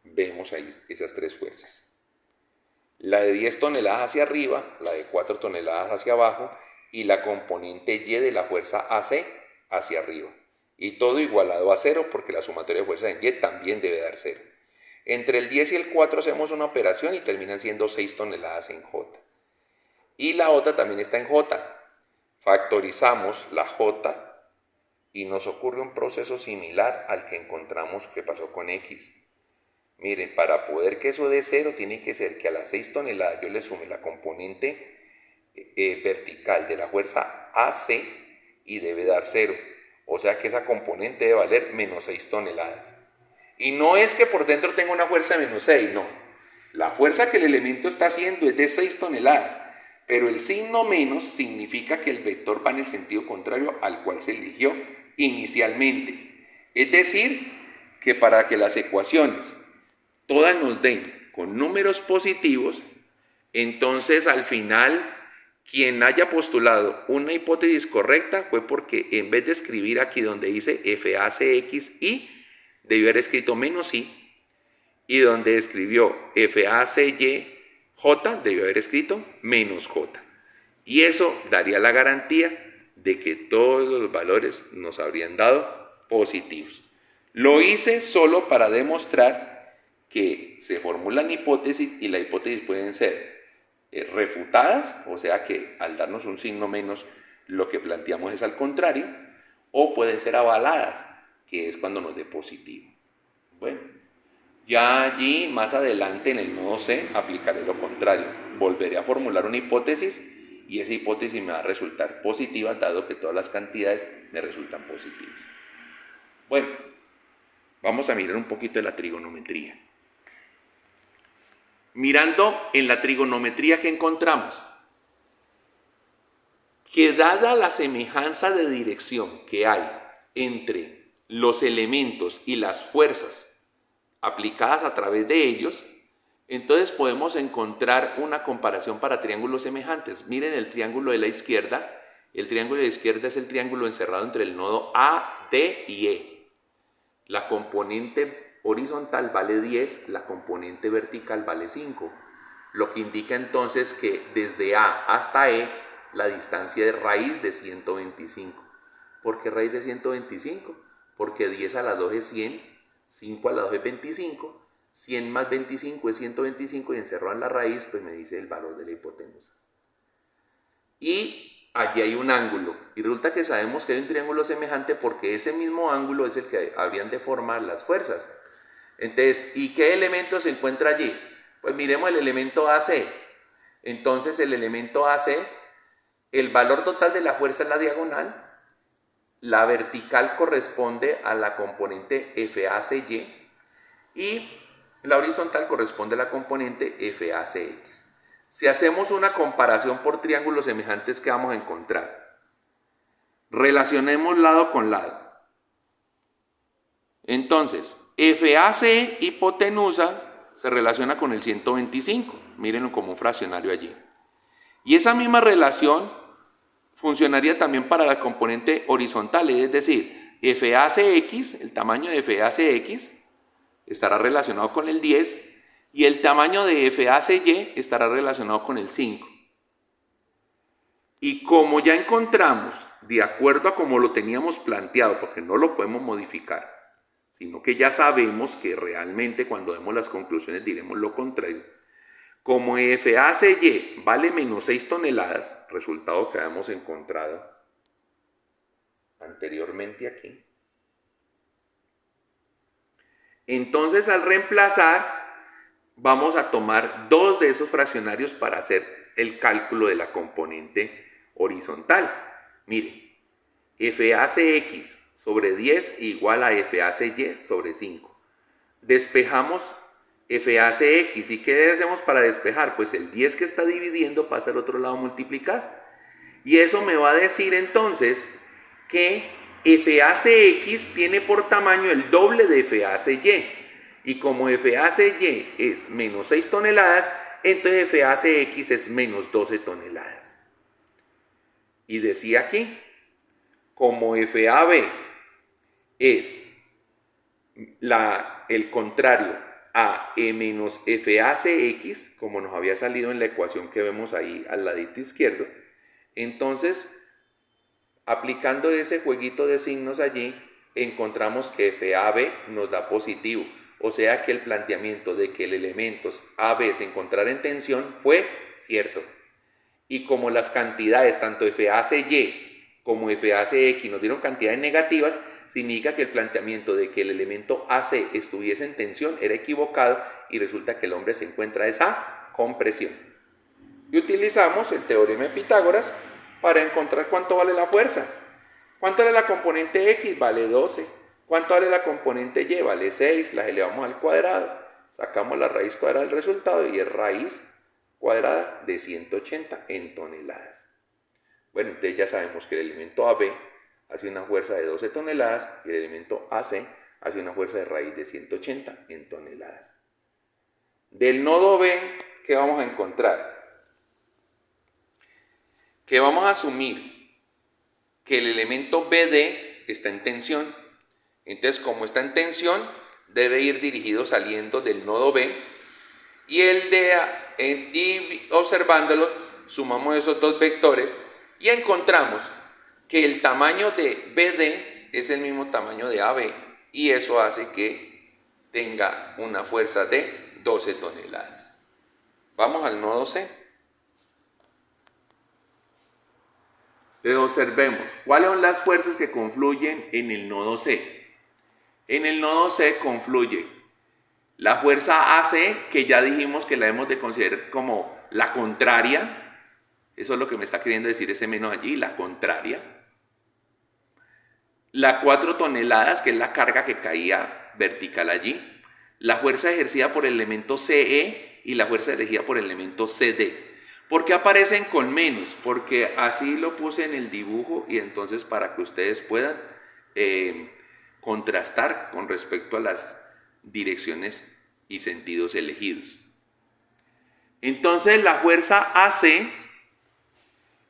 vemos ahí esas tres fuerzas. La de 10 toneladas hacia arriba, la de 4 toneladas hacia abajo y la componente Y de la fuerza AC hacia arriba. Y todo igualado a 0 porque la sumatoria de fuerzas en Y también debe dar 0. Entre el 10 y el 4 hacemos una operación y terminan siendo 6 toneladas en J. Y la otra también está en J. Factorizamos la J y nos ocurre un proceso similar al que encontramos que pasó con X. Miren, para poder que eso dé 0 tiene que ser que a las 6 toneladas yo le sume la componente vertical de la fuerza AC y debe dar 0. O sea que esa componente debe valer menos 6 toneladas. Y no es que por dentro tenga una fuerza de menos 6, no. La fuerza que el elemento está haciendo es de 6 toneladas, pero el signo menos significa que el vector va en el sentido contrario al cual se eligió inicialmente. Es decir, que para que las ecuaciones todas nos den con números positivos, entonces al final quien haya postulado una hipótesis correcta fue porque en vez de escribir aquí donde dice FACXY, debió haber escrito menos I, y donde escribió FACYJ, debió haber escrito menos J. Y eso daría la garantía de que todos los valores nos habrían dado positivos. Lo hice solo para demostrar que se formulan hipótesis y las hipótesis pueden ser refutadas, o sea que al darnos un signo menos lo que planteamos es al contrario, o pueden ser avaladas, que es cuando nos dé positivo. Bueno, ya allí más adelante en el nodo C aplicaré lo contrario, volveré a formular una hipótesis y esa hipótesis me va a resultar positiva dado que todas las cantidades me resultan positivas. Bueno, vamos a mirar un poquito de la trigonometría. Mirando en la trigonometría que encontramos, que dada la semejanza de dirección que hay entre los elementos y las fuerzas aplicadas a través de ellos, entonces podemos encontrar una comparación para triángulos semejantes. Miren el triángulo de la izquierda. El triángulo de la izquierda es el triángulo encerrado entre el nodo A, D y E. La componente horizontal vale 10, la componente vertical vale 5, lo que indica entonces que desde A hasta E la distancia es raíz de 125. ¿Por qué raíz de 125? Porque 10 a la 2 es 100, 5 a la 2 es 25, 100 más 25 es 125 y encerrado en la raíz pues me dice el valor de la hipotenusa. Y allí hay un ángulo y resulta que sabemos que hay un triángulo semejante porque ese mismo ángulo es el que habrían de formar las fuerzas. Entonces, ¿y qué elemento se encuentra allí? Pues miremos el elemento AC. Entonces el elemento AC, el valor total de la fuerza es la diagonal, la vertical corresponde a la componente FACY y la horizontal corresponde a la componente FACX. Si hacemos una comparación por triángulos semejantes, ¿qué vamos a encontrar? Relacionemos lado con lado. Entonces, FAC hipotenusa se relaciona con el 125. Mírenlo como un fraccionario allí. Y esa misma relación funcionaría también para la componente horizontal, es decir, FACX, el tamaño de FACX, estará relacionado con el 10 y el tamaño de FACY estará relacionado con el 5. Y como ya encontramos, de acuerdo a como lo teníamos planteado, porque no lo podemos modificar, sino que ya sabemos que realmente cuando demos las conclusiones diremos lo contrario, como FACY vale menos 6 toneladas, resultado que habíamos encontrado anteriormente aquí, Entonces, al reemplazar, vamos a tomar dos de esos fraccionarios para hacer el cálculo de la componente horizontal. Miren, FACX sobre 10 igual a FACY sobre 5. Despejamos FACX. ¿Y qué hacemos para despejar? Pues el 10 que está dividiendo pasa al otro lado a multiplicar. Y eso me va a decir entonces que FACX tiene por tamaño el doble de FACY. Y como FACY es menos 6 toneladas, entonces FACX es menos 12 toneladas. Y decía aquí, como FAB es el contrario a E menos FACX, como nos había salido en la ecuación que vemos ahí al ladito izquierdo, entonces, aplicando ese jueguito de signos allí, encontramos que FAB nos da positivo. O sea que el planteamiento de que el elemento AB se encontrara en tensión fue cierto. Y como las cantidades, tanto FACY como FACX nos dieron cantidades negativas, significa que el planteamiento de que el elemento AC estuviese en tensión era equivocado y resulta que el hombre se encuentra esa compresión. Y utilizamos el teorema de Pitágoras para encontrar cuánto vale la fuerza. ¿Cuánto vale la componente X? Vale 12. ¿Cuánto vale la componente Y? Vale 6. Las elevamos al cuadrado. Sacamos la raíz cuadrada del resultado y es raíz cuadrada de 180 en toneladas. Bueno, entonces ya sabemos que el elemento AB hace una fuerza de 12 toneladas y el elemento AC hace una fuerza de raíz de 180 en toneladas. Del nodo B, ¿qué vamos a encontrar? Que vamos a asumir que el elemento BD está en tensión. Entonces, como está en tensión, debe ir dirigido saliendo del nodo B. Y y observándolo, sumamos esos dos vectores y encontramos que el tamaño de BD es el mismo tamaño de AB. Y eso hace que tenga una fuerza de 12 toneladas. Vamos al nodo C. Entonces observemos, ¿cuáles son las fuerzas que confluyen en el nodo C? En el nodo C confluye la fuerza AC, que ya dijimos que la hemos de considerar como la contraria. Eso es lo que me está queriendo decir ese menos allí, la contraria. La 4 toneladas, que es la carga que caía vertical allí. La fuerza ejercida por el elemento CE y la fuerza ejercida por el elemento CD. ¿Por qué aparecen con menos? Porque así lo puse en el dibujo y entonces para que ustedes puedan contrastar con respecto a las direcciones y sentidos elegidos. Entonces la fuerza AC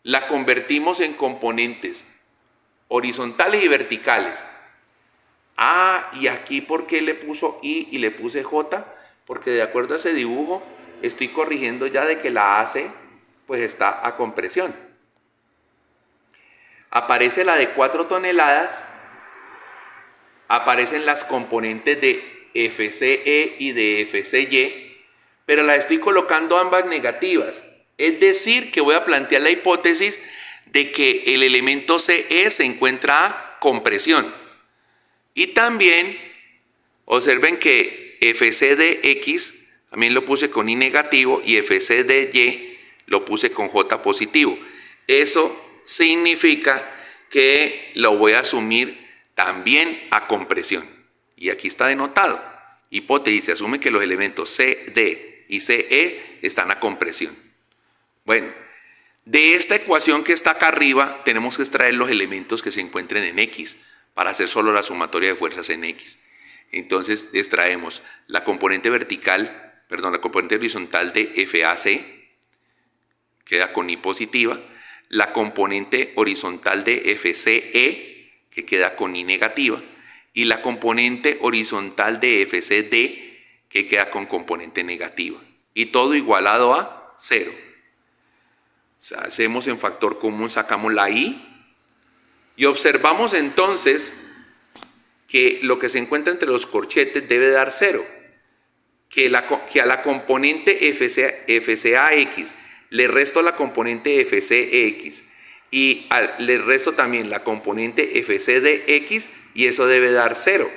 la convertimos en componentes horizontales y verticales. Y aquí ¿por qué le puso I y le puse J? Porque de acuerdo a ese dibujo estoy corrigiendo ya de que la AC pues está a compresión. Aparece la de 4 toneladas, aparecen las componentes de FCE y de FCY, pero las estoy colocando ambas negativas. Es decir, que voy a plantear la hipótesis de que el elemento CE se encuentra a compresión. Y también observen que FCDX también lo puse con I negativo y FCDY lo puse con J positivo. Eso significa que lo voy a asumir también a compresión. Y aquí está denotado. Hipótesis, se asume que los elementos CD y CE están a compresión. Bueno, de esta ecuación que está acá arriba tenemos que extraer los elementos que se encuentren en X para hacer solo la sumatoria de fuerzas en X. Entonces extraemos la componente la componente horizontal de FAC, queda con I positiva, la componente horizontal de FCE, que queda con I negativa, y la componente horizontal de FCD, que queda con componente negativa. Y todo igualado a 0. O sea, hacemos en factor común, sacamos la I, y observamos entonces que lo que se encuentra entre los corchetes debe dar 0. Que a la componente FCAX le resto la componente FCX y le resto también la componente FCDX y eso debe dar 0,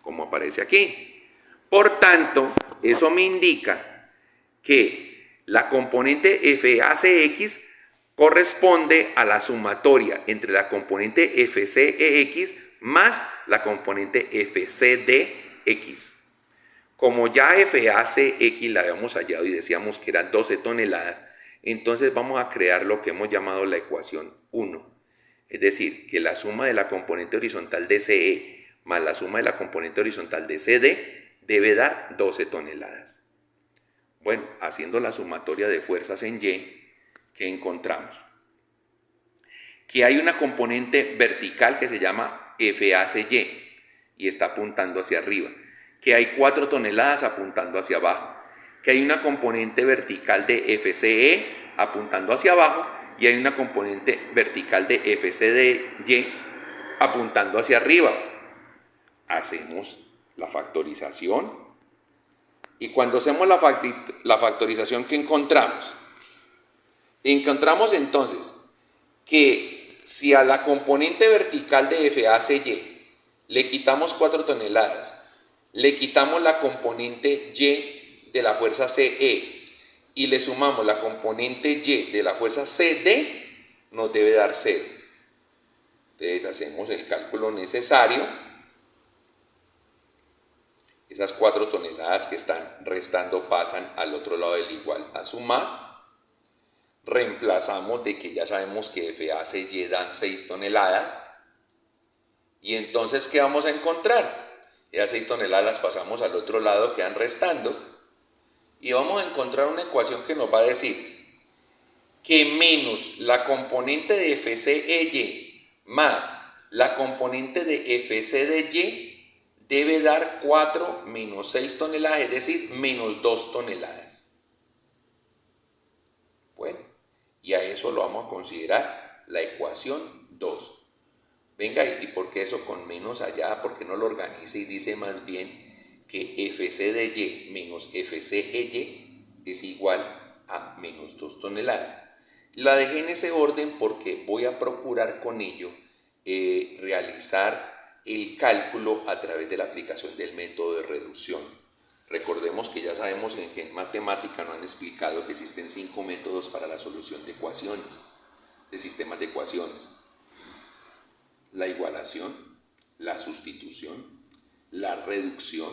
como aparece aquí. Por tanto, eso me indica que la componente FACX corresponde a la sumatoria entre la componente FCEX más la componente FCDX. Como ya FACX la habíamos hallado y decíamos que eran 12 toneladas, entonces vamos a crear lo que hemos llamado la ecuación 1. Es decir, que la suma de la componente horizontal de CE más la suma de la componente horizontal de CD debe dar 12 toneladas. Bueno, haciendo la sumatoria de fuerzas en Y, ¿qué encontramos? Que hay una componente vertical que se llama FACY y está apuntando hacia arriba. Que hay 4 toneladas apuntando hacia abajo. Que hay una componente vertical de FCE apuntando hacia abajo y hay una componente vertical de FCDY apuntando hacia arriba. Hacemos la factorización y cuando hacemos la factorización, ¿qué encontramos? Encontramos entonces que si a la componente vertical de FACY le quitamos 4 toneladas, le quitamos la componente Y de la fuerza CE y le sumamos la componente Y de la fuerza CD, nos debe dar 0. Entonces hacemos el cálculo necesario. Esas 4 toneladas que están restando pasan al otro lado del igual a sumar. Reemplazamos de que ya sabemos que FACY dan 6 toneladas. Y entonces, ¿qué vamos a encontrar? Esas 6 toneladas las pasamos al otro lado, quedan restando. Y vamos a encontrar una ecuación que nos va a decir que menos la componente de FCEY más la componente de FCDY debe dar 4 menos 6 toneladas, es decir, menos 2 toneladas. Bueno, y a eso lo vamos a considerar la ecuación 2. Venga, ¿y por qué eso con menos allá? ¿Por qué no lo organiza y dice más bien que FCDY menos FCEY es igual a menos 2 toneladas? La dejé en ese orden porque voy a procurar con ello realizar el cálculo a través de la aplicación del método de reducción. Recordemos que ya sabemos que en matemática nos han explicado que existen 5 métodos para la solución de ecuaciones, de sistemas de ecuaciones. La igualación, la sustitución, la reducción,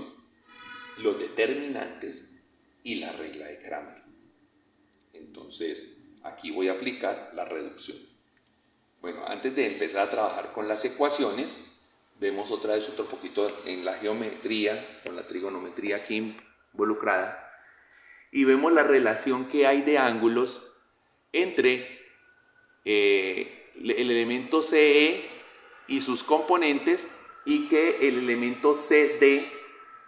los determinantes y la regla de Cramer. Entonces, aquí voy a aplicar la reducción. Bueno, antes de empezar a trabajar con las ecuaciones, vemos otra vez otro poquito en la geometría, con la trigonometría aquí involucrada, y vemos la relación que hay de ángulos entre el elemento CE y sus componentes, y que el elemento CD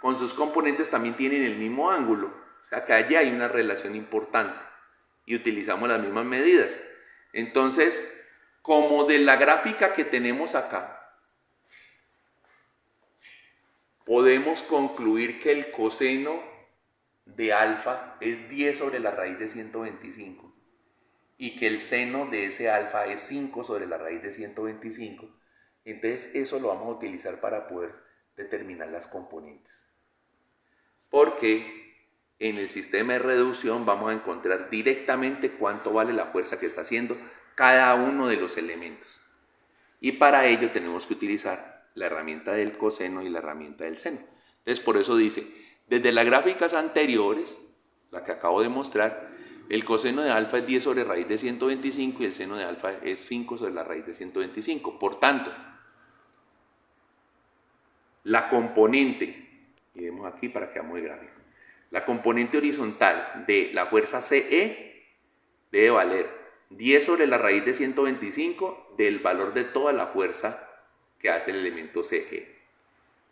con sus componentes también tienen el mismo ángulo. O sea que allí hay una relación importante y utilizamos las mismas medidas. Entonces, como de la gráfica que tenemos acá, podemos concluir que el coseno de alfa es 10 sobre la raíz de 125 y que el seno de ese alfa es 5 sobre la raíz de 125. Entonces eso lo vamos a utilizar para poder determinar las componentes. Porque en el sistema de reducción vamos a encontrar directamente cuánto vale la fuerza que está haciendo cada uno de los elementos. Y para ello tenemos que utilizar la herramienta del coseno y la herramienta del seno. Entonces por eso dice, desde las gráficas anteriores, la que acabo de mostrar, el coseno de alfa es 10 sobre raíz de 125 y el seno de alfa es 5 sobre la raíz de 125. Por tanto, la componente, y vemos aquí para que veamos el gráfico, la componente horizontal de la fuerza CE debe valer 10 sobre la raíz de 125 del valor de toda la fuerza que hace el elemento CE.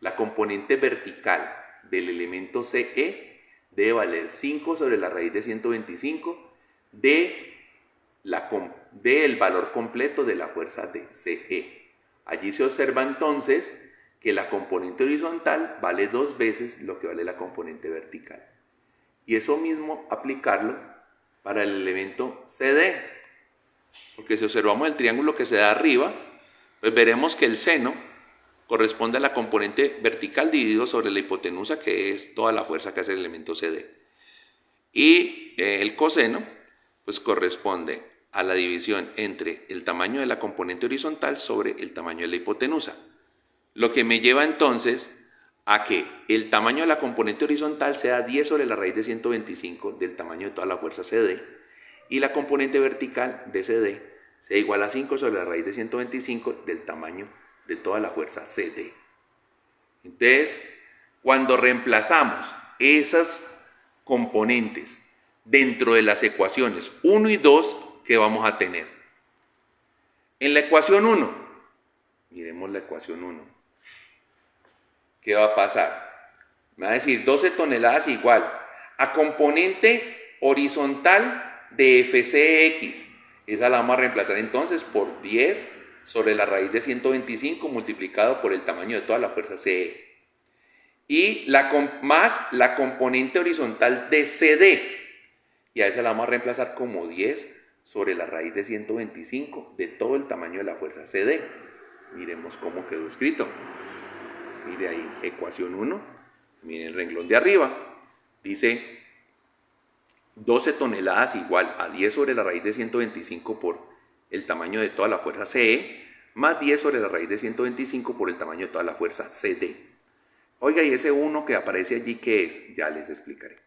La componente vertical del elemento CE debe valer 5 sobre la raíz de 125 del valor completo de la fuerza de CE. Allí se observa entonces que la componente horizontal vale 2 veces lo que vale la componente vertical. Y eso mismo aplicarlo para el elemento CD. Porque si observamos el triángulo que se da arriba, pues veremos que el seno corresponde a la componente vertical dividido sobre la hipotenusa, que es toda la fuerza que hace el elemento CD. Y el coseno, pues corresponde a la división entre el tamaño de la componente horizontal sobre el tamaño de la hipotenusa. Lo que me lleva entonces a que el tamaño de la componente horizontal sea 10 sobre la raíz de 125 del tamaño de toda la fuerza CD, y la componente vertical de CD sea igual a 5 sobre la raíz de 125 del tamaño de toda la fuerza CD. Entonces, cuando reemplazamos esas componentes dentro de las ecuaciones 1 y 2, ¿qué vamos a tener? En la ecuación 1, miremos la ecuación 1. ¿Qué va a pasar? Me va a decir 12 toneladas igual a componente horizontal de FCX. Esa la vamos a reemplazar entonces por 10 sobre la raíz de 125 multiplicado por el tamaño de toda la fuerza CE. Y más la componente horizontal de CD. Y a esa la vamos a reemplazar como 10 sobre la raíz de 125 de todo el tamaño de la fuerza CD. Miremos cómo quedó escrito. Mire ahí, ecuación 1, miren el renglón de arriba, dice 12 toneladas igual a 10 sobre la raíz de 125 por el tamaño de toda la fuerza CE, más 10 sobre la raíz de 125 por el tamaño de toda la fuerza CD. Oiga, y ese 1 que aparece allí, ¿qué es? Ya les explicaré.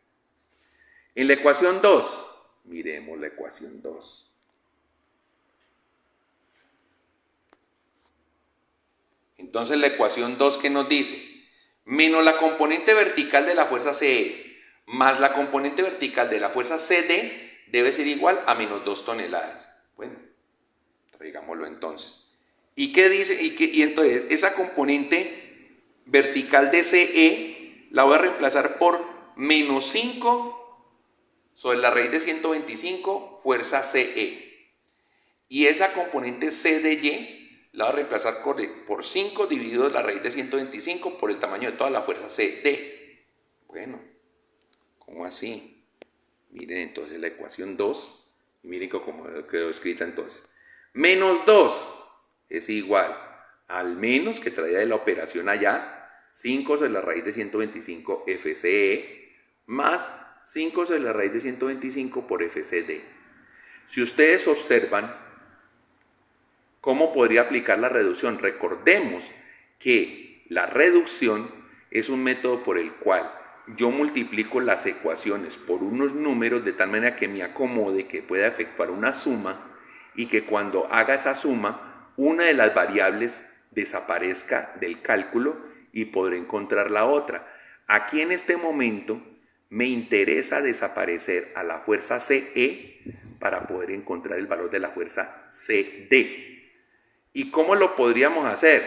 En la ecuación 2, miremos la ecuación 2. Entonces la ecuación 2, ¿qué nos dice? Menos la componente vertical de la fuerza CE más la componente vertical de la fuerza CD debe ser igual a menos 2 toneladas. Bueno, traigámoslo entonces. ¿Y qué dice? Y entonces esa componente vertical de CE la voy a reemplazar por menos 5 sobre la raíz de 125 fuerza CE. Y esa componente CDY la voy a reemplazar por 5 dividido la raíz de 125 por el tamaño de toda la fuerza CD. Bueno, ¿cómo así? Miren entonces la ecuación 2 y miren cómo quedó escrita entonces. Menos 2 es igual al menos que traía de la operación allá, 5 sobre la raíz de 125 FCE más 5 sobre la raíz de 125 por FCD. Si ustedes observan, ¿cómo podría aplicar la reducción? Recordemos que la reducción es un método por el cual yo multiplico las ecuaciones por unos números de tal manera que me acomode, que pueda efectuar una suma y que cuando haga esa suma, una de las variables desaparezca del cálculo y podré encontrar la otra. Aquí en este momento me interesa desaparecer a la fuerza CE para poder encontrar el valor de la fuerza CD. ¿Y cómo lo podríamos hacer?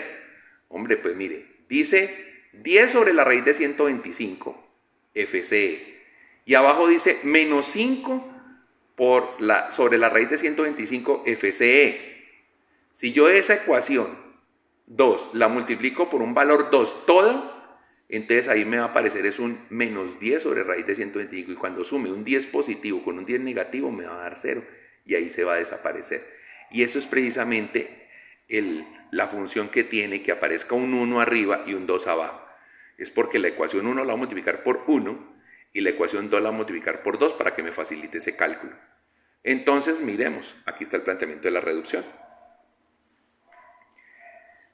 Hombre, pues mire, dice 10 sobre la raíz de 125 FCE y abajo dice menos 5 sobre la raíz de 125 FCE. Si yo esa ecuación 2 la multiplico por un valor 2 toda, entonces ahí me va a aparecer es un menos 10 sobre raíz de 125 y cuando sume un 10 positivo con un 10 negativo me va a dar 0 y ahí se va a desaparecer. Y eso es precisamente la función que tiene que aparezca un 1 arriba y un 2 abajo. Es porque la ecuación 1 la voy a multiplicar por 1 y la ecuación 2 la voy a multiplicar por 2 para que me facilite ese cálculo. Entonces, miremos, aquí está el planteamiento de la reducción.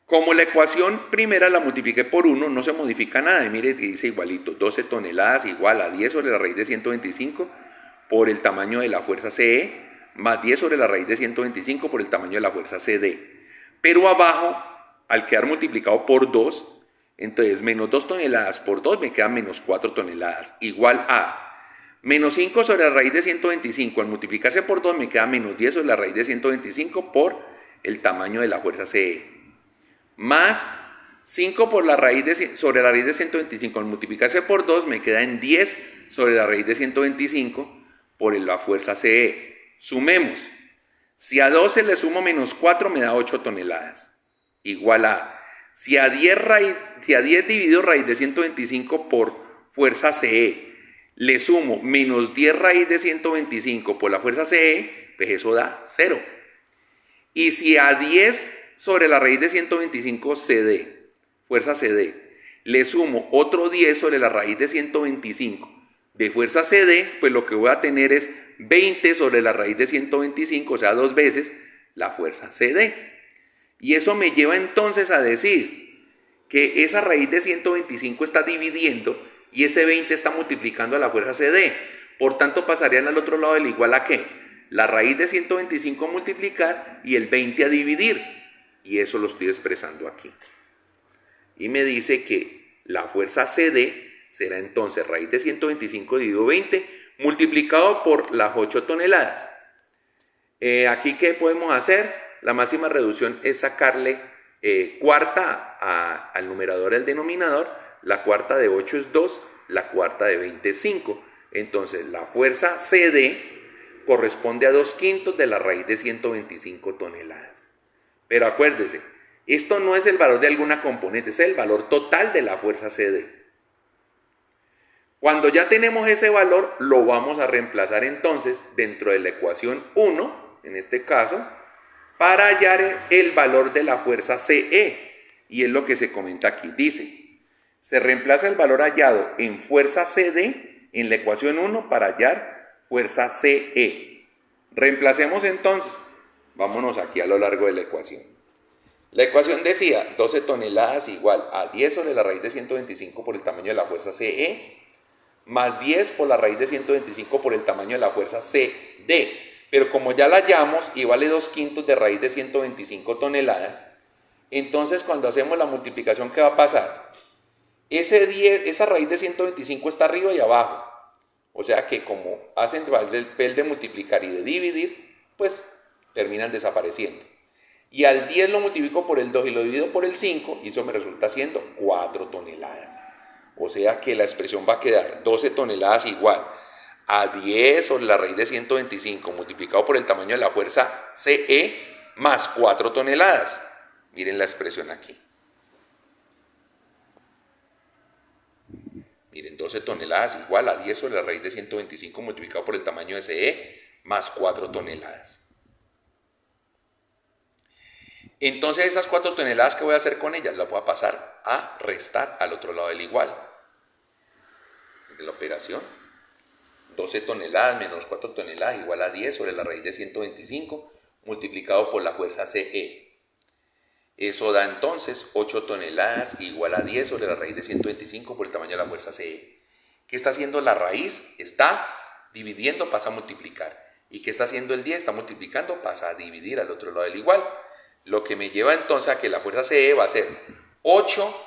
Como la ecuación primera la multipliqué por 1, no se modifica nada. Y mire que dice igualito, 12 toneladas igual a 10 sobre la raíz de 125 por el tamaño de la fuerza CE, más 10 sobre la raíz de 125 por el tamaño de la fuerza CD. Pero abajo, al quedar multiplicado por 2, entonces menos 2 toneladas por 2 me queda menos 4 toneladas, igual a menos 5 sobre la raíz de 125, al multiplicarse por 2 me queda menos 10 sobre la raíz de 125 por el tamaño de la fuerza CE, más 5 por la raíz sobre la raíz de 125, al multiplicarse por 2 me queda en 10 sobre la raíz de 125 por la fuerza CE. Sumemos. Si a 12 le sumo menos 4 me da 8 toneladas. Igual a, si a 10 dividido raíz de 125 por fuerza CE le sumo menos 10 raíz de 125 por la fuerza CE, pues eso da 0. Y si a 10 sobre la raíz de 125 CD fuerza CD, le sumo otro 10 sobre la raíz de 125 de fuerza CD, pues lo que voy a tener es 20 sobre la raíz de 125, o sea, 2 veces la fuerza CD. Y eso me lleva entonces a decir que esa raíz de 125 está dividiendo y ese 20 está multiplicando a la fuerza CD. Por tanto, pasarían al otro lado del igual a ¿qué? La raíz de 125 a multiplicar y el 20 a dividir. Y eso lo estoy expresando aquí. Y me dice que la fuerza CD será entonces raíz de 125 dividido 20 multiplicado por las 8 toneladas. Aquí, ¿qué podemos hacer? La máxima reducción es sacarle cuarta al numerador y al denominador. La cuarta de 8 es 2, la cuarta de 20 es 5. Entonces, la fuerza CD corresponde a 2/5 de la raíz de 125 toneladas. Pero acuérdese, esto no es el valor de alguna componente, es el valor total de la fuerza CD. Cuando ya tenemos ese valor, lo vamos a reemplazar entonces dentro de la ecuación 1, en este caso, para hallar el valor de la fuerza CE. Y es lo que se comenta aquí. Dice, se reemplaza el valor hallado en fuerza CD en la ecuación 1 para hallar fuerza CE. Reemplacemos entonces. Vámonos aquí a lo largo de la ecuación. La ecuación decía 12 toneladas igual a 10 sobre la raíz de 125 por el tamaño de la fuerza CE, más 10 por la raíz de 125 por el tamaño de la fuerza CD. Pero como ya la hallamos y vale 2/5 de raíz de 125 toneladas, entonces cuando hacemos la multiplicación, ¿qué va a pasar? Esa raíz de 125 está arriba y abajo. O sea que como hacen el papel de multiplicar y de dividir, pues terminan desapareciendo. Y al 10 lo multiplico por el 2 y lo divido por el 5 y eso me resulta siendo 4 toneladas. O sea que la expresión va a quedar 12 toneladas igual a 10 sobre la raíz de 125 multiplicado por el tamaño de la fuerza CE más 4 toneladas. Miren la expresión aquí. Miren, 12 toneladas igual a 10 sobre la raíz de 125 multiplicado por el tamaño de CE más 4 toneladas. Entonces esas 4 toneladas, ¿qué voy a hacer con ellas? Las voy a pasar a restar al otro lado del igual. De la operación, 12 toneladas menos 4 toneladas igual a 10 sobre la raíz de 125 multiplicado por la fuerza CE. Eso da entonces 8 toneladas igual a 10 sobre la raíz de 125 por el tamaño de la fuerza CE. ¿Qué está haciendo la raíz? Está dividiendo, pasa a multiplicar. ¿Y qué está haciendo el 10? Está multiplicando, pasa a dividir al otro lado del igual. Lo que me lleva entonces a que la fuerza CE va a ser 8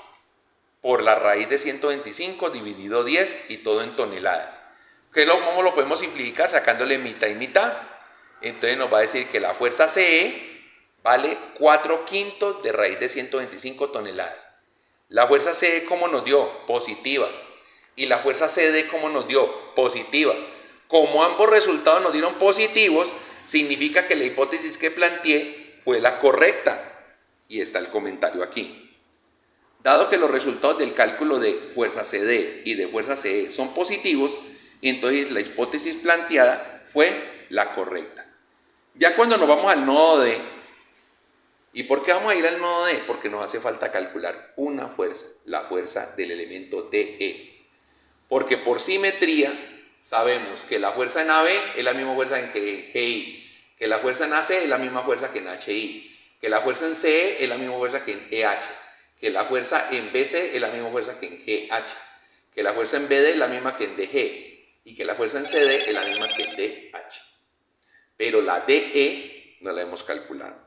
por la raíz de 125 dividido 10 y todo en toneladas. ¿Cómo lo podemos simplificar? Sacándole mitad y mitad. Entonces nos va a decir que la fuerza CE vale 4/5 de raíz de 125 toneladas. La fuerza CE, ¿cómo nos dio? Positiva. Y la fuerza CD, ¿cómo nos dio? Positiva. Como ambos resultados nos dieron positivos, significa que la hipótesis que planteé fue la correcta. Y está el comentario aquí. Dado que los resultados del cálculo de fuerza CD y de fuerza CE son positivos, entonces la hipótesis planteada fue la correcta. Ya cuando nos vamos al nodo D, ¿y por qué vamos a ir al nodo D? Porque nos hace falta calcular una fuerza, la fuerza del elemento DE. Porque por simetría sabemos que la fuerza en AB es la misma fuerza en GI, que la fuerza en AC es la misma fuerza que en HI, que la fuerza en CE es la misma fuerza que en EH, que la fuerza en BC es la misma fuerza que en GH, que la fuerza en BD es la misma que en DG y que la fuerza en CD es la misma que en DH. Pero la DE no la hemos calculado.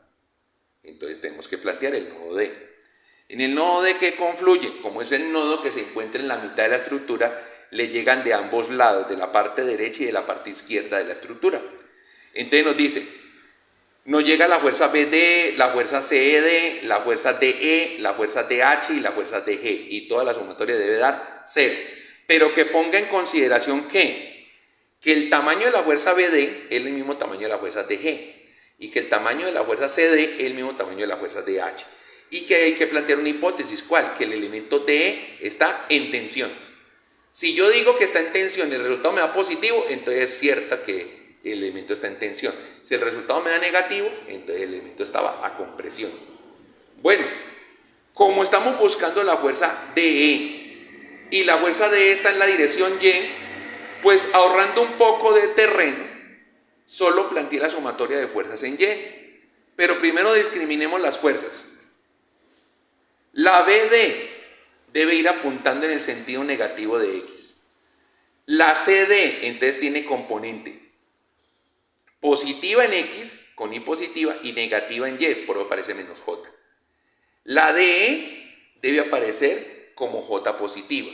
Entonces tenemos que plantear el nodo D. En el nodo D que confluye, como es el nodo que se encuentra en la mitad de la estructura, le llegan de ambos lados, de la parte derecha y de la parte izquierda de la estructura. Entonces nos dice, nos llega la fuerza BD, la fuerza CED, la fuerza DE, la fuerza DH y la fuerza DG. Y toda la sumatoria debe dar 0. Pero que ponga en consideración que el tamaño de la fuerza BD es el mismo tamaño de la fuerza DG. Y que el tamaño de la fuerza CD es el mismo tamaño de la fuerza DH. Y que hay que plantear una hipótesis, ¿cuál? Que el elemento DE está en tensión. Si yo digo que está en tensión y el resultado me da positivo, entonces es cierto que el elemento está en tensión. Si el resultado me da negativo, entonces el elemento estaba a compresión. Bueno, Como estamos buscando la fuerza DE y la fuerza DE está en la dirección Y, pues ahorrando un poco de terreno, solo planteé la sumatoria de fuerzas en Y. Pero primero discriminemos las fuerzas. La BD debe ir apuntando en el sentido negativo de X. La CD entonces tiene componente positiva en X con Y positiva y negativa en Y, por eso aparece menos J. La DE debe aparecer como J positiva.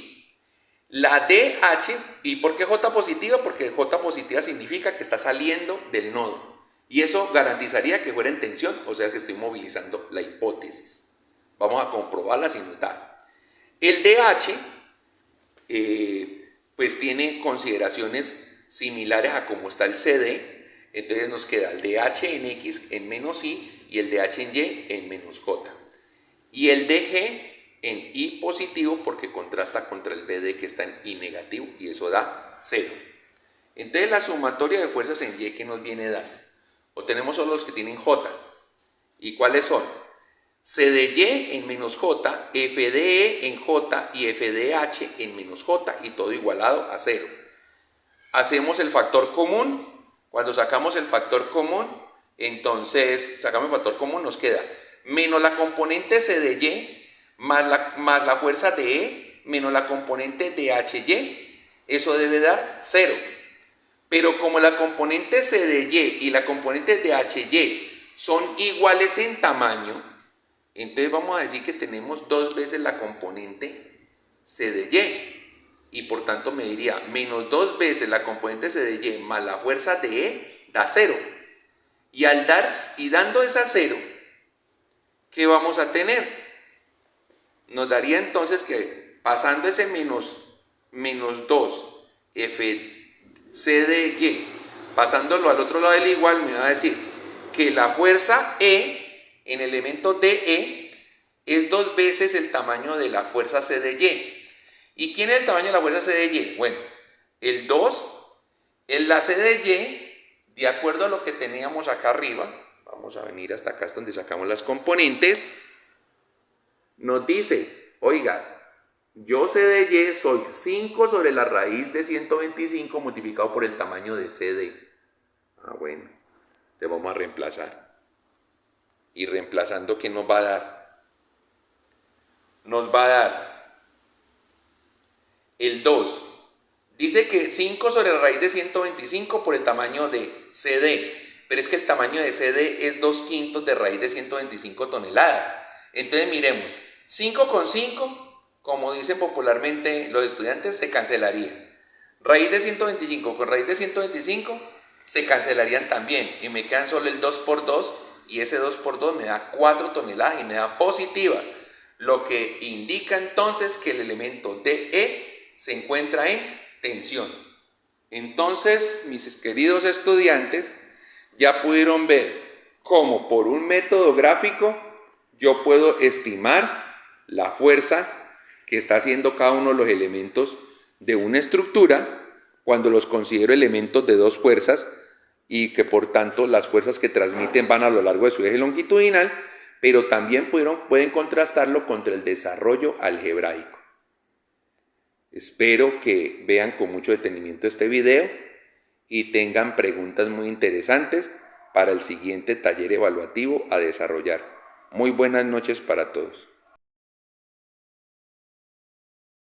La DH, ¿y por qué J positiva? Porque J positiva significa que está saliendo del nodo. Y eso garantizaría que fuera en tensión, o sea que estoy movilizando la hipótesis. Vamos a comprobarla si nos da. El DH, pues tiene consideraciones similares a cómo está el CD. Entonces nos queda el DH en X en menos Y y el DH en Y en menos J. Y el DG en Y positivo porque contrasta contra el BD que está en Y negativo y eso da 0. Entonces la sumatoria de fuerzas en Y que nos viene dando. O tenemos solo los que tienen J. ¿Y cuáles son? C de Y en menos J, F de E en J y F de H en menos J y todo igualado a 0. Hacemos el factor común. Cuando sacamos el factor común, entonces sacamos el factor común, nos queda menos la componente C de Y más la fuerza de E menos la componente de HY. Eso debe dar 0. Pero como la componente C de Y y la componente de HY son iguales en tamaño, entonces vamos a decir que tenemos 2 veces la componente C de Y. Y por tanto me diría menos 2 veces la componente C de Y más la fuerza de E da 0. Y dando esa 0, ¿qué vamos a tener? Nos daría entonces que pasando ese menos 2 F C de Y, pasándolo al otro lado del igual, me va a decir que la fuerza E en el elemento DE es 2 veces el tamaño de la fuerza C de Y. ¿Y quién es el tamaño de la fuerza C de Y? Bueno, el 2, en la C de Y, de acuerdo a lo que teníamos acá arriba, vamos a venir hasta acá, hasta donde sacamos las componentes, nos dice, oiga, yo C de Y soy 5 sobre la raíz de 125 multiplicado por el tamaño de CD. Ah, bueno, te vamos a reemplazar. Y reemplazando, ¿qué nos va a dar? Nos va a dar el 2. Dice que 5 sobre la raíz de 125 por el tamaño de CD. Pero es que el tamaño de CD es 2/5 de raíz de 125 toneladas. Entonces miremos, 5 con 5, como dicen popularmente los estudiantes, se cancelaría. Raíz de 125 con raíz de 125 se cancelarían también. Y me quedan solo el 2 por 2. Y ese 2 por 2 me da 4 toneladas y me da positiva. Lo que indica entonces que el elemento DE se encuentra en tensión. Entonces, mis queridos estudiantes, ya pudieron ver cómo por un método gráfico yo puedo estimar la fuerza que está haciendo cada uno de los elementos de una estructura cuando los considero elementos de 2 fuerzas y que por tanto las fuerzas que transmiten van a lo largo de su eje longitudinal, pero también pueden contrastarlo contra el desarrollo algebraico. Espero que vean con mucho detenimiento este video y tengan preguntas muy interesantes para el siguiente taller evaluativo a desarrollar. Muy buenas noches para todos.